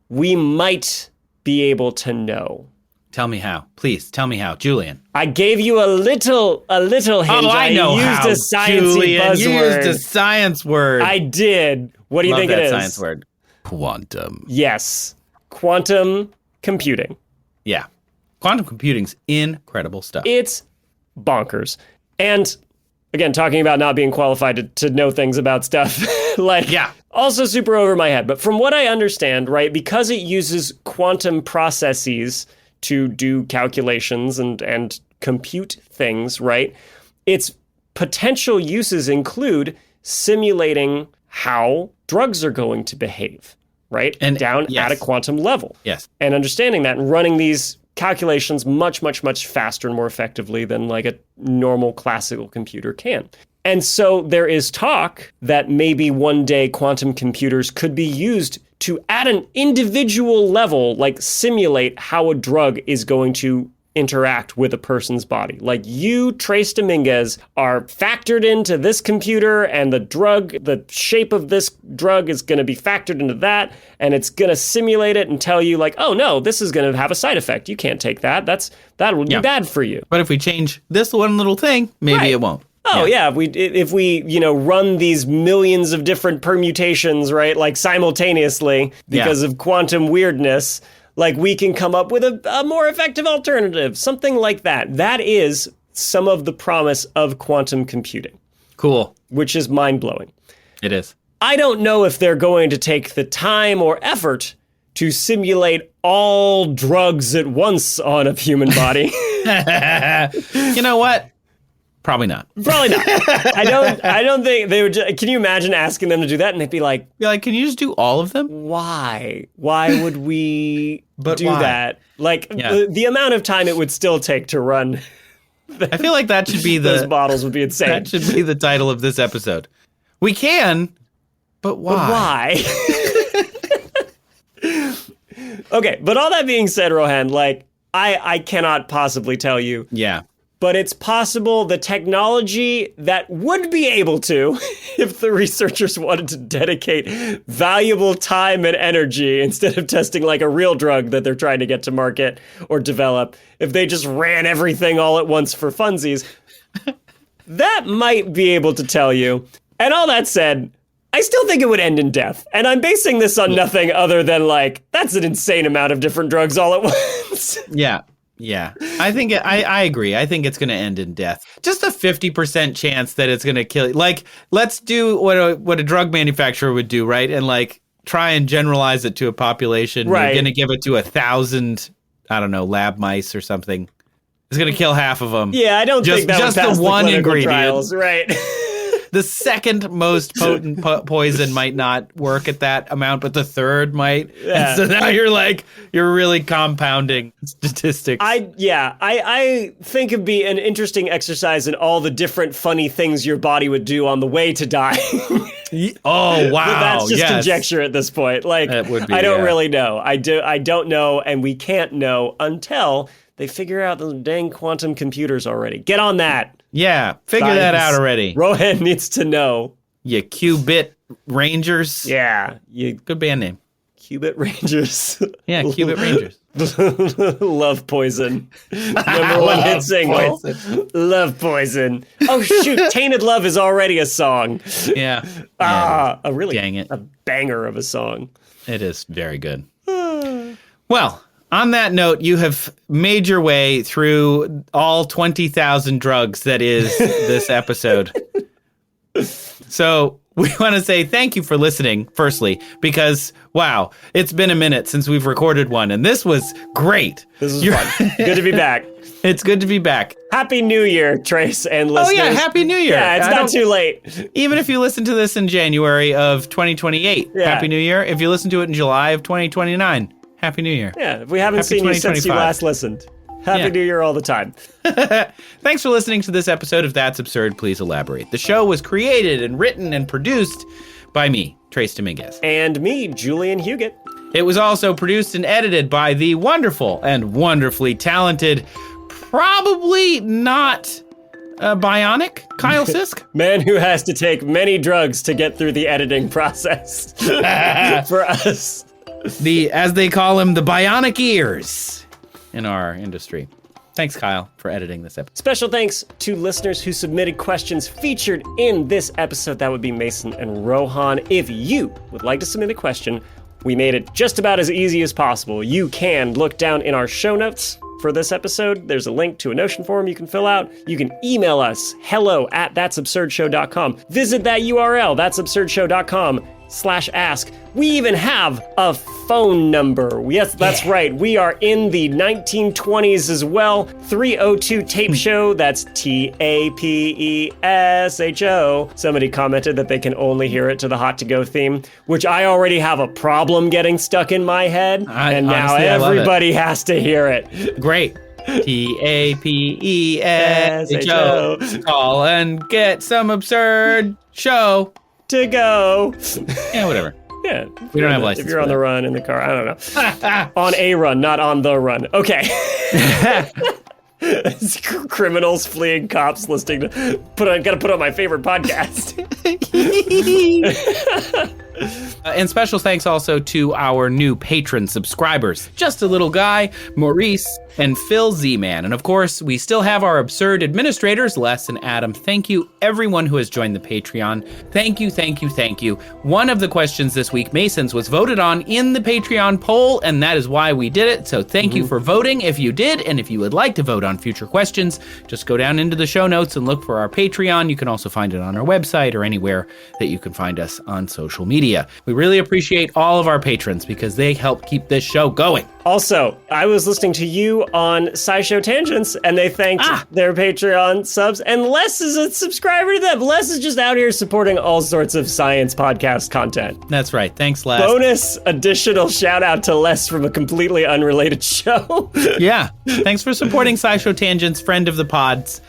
we might be able to know. Tell me how. Please, tell me how. Julian. I gave you a little hint. Oh, I know used how, a sciencey Julian. buzzword. You used a science word. I did. What do you think it is? Science word. Quantum. Yes. Quantum computing. Yeah. Quantum computing's incredible stuff. It's bonkers. And again, talking about not being qualified to know things about stuff, also super over my head. But from what I understand, right, because it uses quantum processes to do calculations and compute things, right, its potential uses include simulating how drugs are going to behave, right, and down at a quantum level. Yes. And understanding that and running these calculations much, much, much faster and more effectively than like a normal classical computer can. And so there is talk that maybe one day quantum computers could be used to, at an individual level, like simulate how a drug is going to interact with a person's body. Like you, Trace Dominguez, are factored into this computer, and the shape of this drug is going to be factored into that, and it's going to simulate it and tell you like, oh no, this is going to have a side effect. You can't take that. That would be bad for you. But if we change this one little thing, maybe it won't. Oh yeah, if we run these millions of different permutations, right, like simultaneously because of quantum weirdness, like we can come up with a more effective alternative, something like that. That is some of the promise of quantum computing. Cool. Which is mind-blowing. It is. I don't know if they're going to take the time or effort to simulate all drugs at once on a human body. You know what? Probably not. Probably not. I don't think they would. Can you imagine asking them to do that and they'd be like, can you just do all of them? Why? Why would we do why? that? Like the amount of time it would still take to run. I feel like that should be those bottles would be insane. That should be the title of this episode. We can, but why? But why? Okay, but all that being said, Rohan, like I cannot possibly tell you. Yeah. But it's possible the technology that would be able to, if the researchers wanted to dedicate valuable time and energy instead of testing like a real drug that they're trying to get to market or develop, if they just ran everything all at once for funsies, that might be able to tell you. And all that said, I still think it would end in death. And I'm basing this on nothing other than like, that's an insane amount of different drugs all at once. Yeah. Yeah, I think I agree. I think it's going to end in death. Just a 50% chance that it's going to kill you. Like, let's do what a drug manufacturer would do, right? And like try and generalize it to a population. Right. You're going to give it to 1,000, I don't know, lab mice or something. It's going to kill half of them. Yeah, I don't think that just would pass the one clinical ingredient. Trials, right? The second most potent poison might not work at that amount, but the third might. Yeah. And so now you're really compounding statistics. I think it'd be an interesting exercise in all the different funny things your body would do on the way to dying. Oh, wow. But that's just conjecture at this point. Like, I don't really know. I don't know, and we can't know until they figure out the dang quantum computers already. Get on that. Yeah, figure that out already. Rohan needs to know. You Qubit Rangers. Yeah. Good band name. Qubit Rangers. Yeah, Qubit Rangers. Love Poison. Number one hit single. Poison. Love Poison. Oh, shoot. Tainted Love is already a song. Yeah. A really dang it. A banger of a song. It is very good. Well, on that note, you have made your way through all 20,000 drugs that is this episode. So we want to say thank you for listening, firstly, because, wow, it's been a minute since we've recorded one, and this was great. This was fun. Good to be back. It's good to be back. Happy New Year, Trace and listeners. Oh, yeah, Happy New Year. Yeah, it's not too late. Even if you listen to this in January of 2028, Happy New Year. If you listen to it in July of 2029, Happy New Year. Yeah, if we haven't seen you since you last listened. Happy New Year all the time. Thanks for listening to this episode of That's Absurd, Please Elaborate. The show was created and written and produced by me, Trace Dominguez. And me, Julian Huguet. It was also produced and edited by the wonderful and wonderfully talented, probably not bionic, Kyle Sisk. Man who has to take many drugs to get through the editing process for us. As they call him, the bionic ears. in our industry. Thanks, Kyle, for editing this episode. Special thanks to listeners who submitted questions featured in this episode. That would be Meason and Rohan. If you would like to submit a question, we made it just about as easy as possible. You can look down in our show notes for this episode. There's a link to a Notion form you can fill out. You can email us, hello@that'sabsurdshow.com. Visit that URL, that'sabsurdshow.com/ask. We even have a phone number. Yes, that's right. We are in the 1920s as well. 302 Tape Show. That's TAPESHO. Somebody commented that they can only hear it to the Hot to Go theme, which I already have a problem getting stuck in my head. And now everybody has to hear it. Great. TAPESHO. Call and get some absurd show to go. Yeah, whatever. Yeah. We don't have license. If you're on the run in the car, I don't know. On a run, not on the run. Okay. Criminals fleeing cops listening to gotta put on my favorite podcast. And special thanks also to our new patron subscribers, Just a Little Guy, Maurice, and Phil Z-Man. And of course, we still have our absurd administrators, Les and Adam. Thank you, everyone who has joined the Patreon. Thank you, thank you, thank you. One of the questions this week, Mason's, was voted on in the Patreon poll, and that is why we did it. So thank you for voting if you did, and if you would like to vote on future questions, just go down into the show notes and look for our Patreon. You can also find it on our website or anywhere that you can find us on social media. We really appreciate all of our patrons because they help keep this show going. Also, I was listening to you on SciShow Tangents, and they thanked their Patreon subs, and Les is a subscriber to them. Les is just out here supporting all sorts of science podcast content. That's right. Thanks, Les. Bonus additional shout out to Les from a completely unrelated show. Yeah. Thanks for supporting SciShow Tangents, friend of the pods,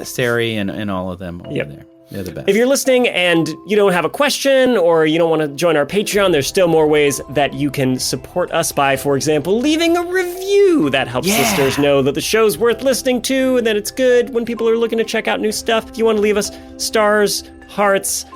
Sari and all of them over there. They're the best. If you're listening and you don't have a question or you don't want to join our Patreon, there's still more ways that you can support us by, for example, leaving a review. That helps listeners know that the show's worth listening to and that it's good when people are looking to check out new stuff. If you want to leave us stars, hearts,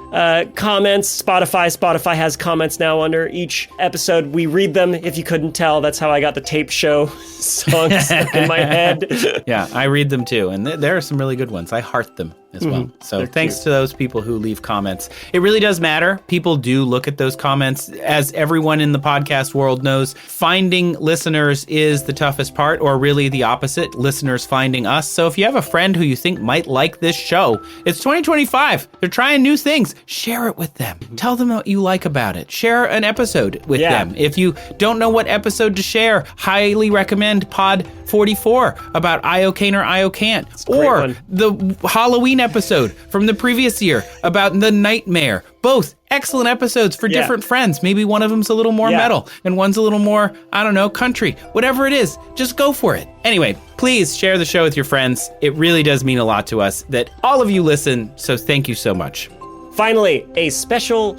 comments, Spotify has comments now under each episode. We read them, if you couldn't tell. That's how I got the Tape Show song stuck in my head. Yeah, I read them too, and there are some really good ones. I heart them as well. So thanks to those people who leave comments. It really does matter. People do look at those comments. As everyone in the podcast world knows, finding listeners is the toughest part, or really the opposite, listeners finding us. So if you have a friend who you think might like this show, it's 2025. They're trying new things. Share it with them. Tell them what you like about it. Share an episode with them. If you don't know what episode to share, highly recommend Pod 44 about IOCane or IOCan't. Or the Halloween episode from the previous year about the Nightmare. Both excellent episodes for different friends. Maybe one of them's a little more metal and one's a little more, I don't know, country. Whatever it is, just go for it. Anyway, please share the show with your friends. It really does mean a lot to us that all of you listen, so thank you so much. Finally, a special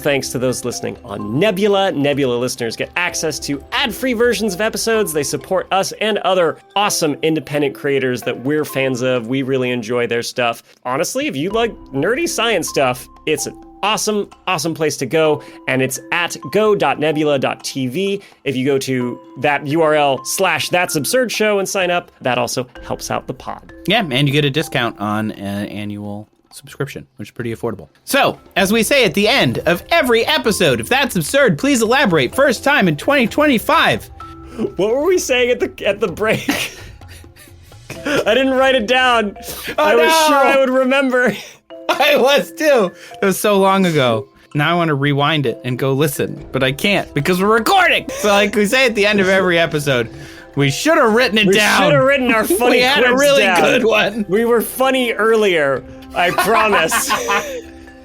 thanks to those listening on Nebula. Nebula listeners get access to ad-free versions of episodes. They support us and other awesome independent creators that we're fans of. We really enjoy their stuff. Honestly, if you like nerdy science stuff, it's an awesome place to go, and it's at go.nebula.tv. If you go to that URL /that'sabsurdshow and sign up, that also helps out the pod. Yeah, and you get a discount on an annual subscription, which is pretty affordable. So, as we say at the end of every episode, if that's absurd, please elaborate. First time in 2025. What were we saying at the break? I didn't write it down. I was sure I would remember. I was too. It was so long ago. Now I want to rewind it and go listen, but I can't because we're recording. So like we say at the end of every episode, we should have written it down. We should have written our funny We had a really good one. We were funny earlier, I promise.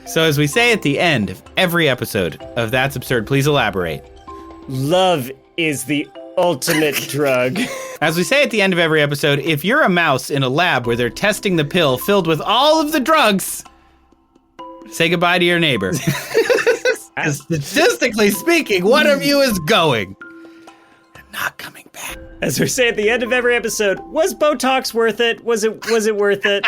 So as we say at the end of every episode of That's Absurd, please elaborate. Love is the ultimate drug. As we say at the end of every episode, if you're a mouse in a lab where they're testing the pill filled with all of the drugs, say goodbye to your neighbor. Statistically speaking, one of you is going and not coming back. As we say at the end of every episode, was Botox worth it? Was it worth it?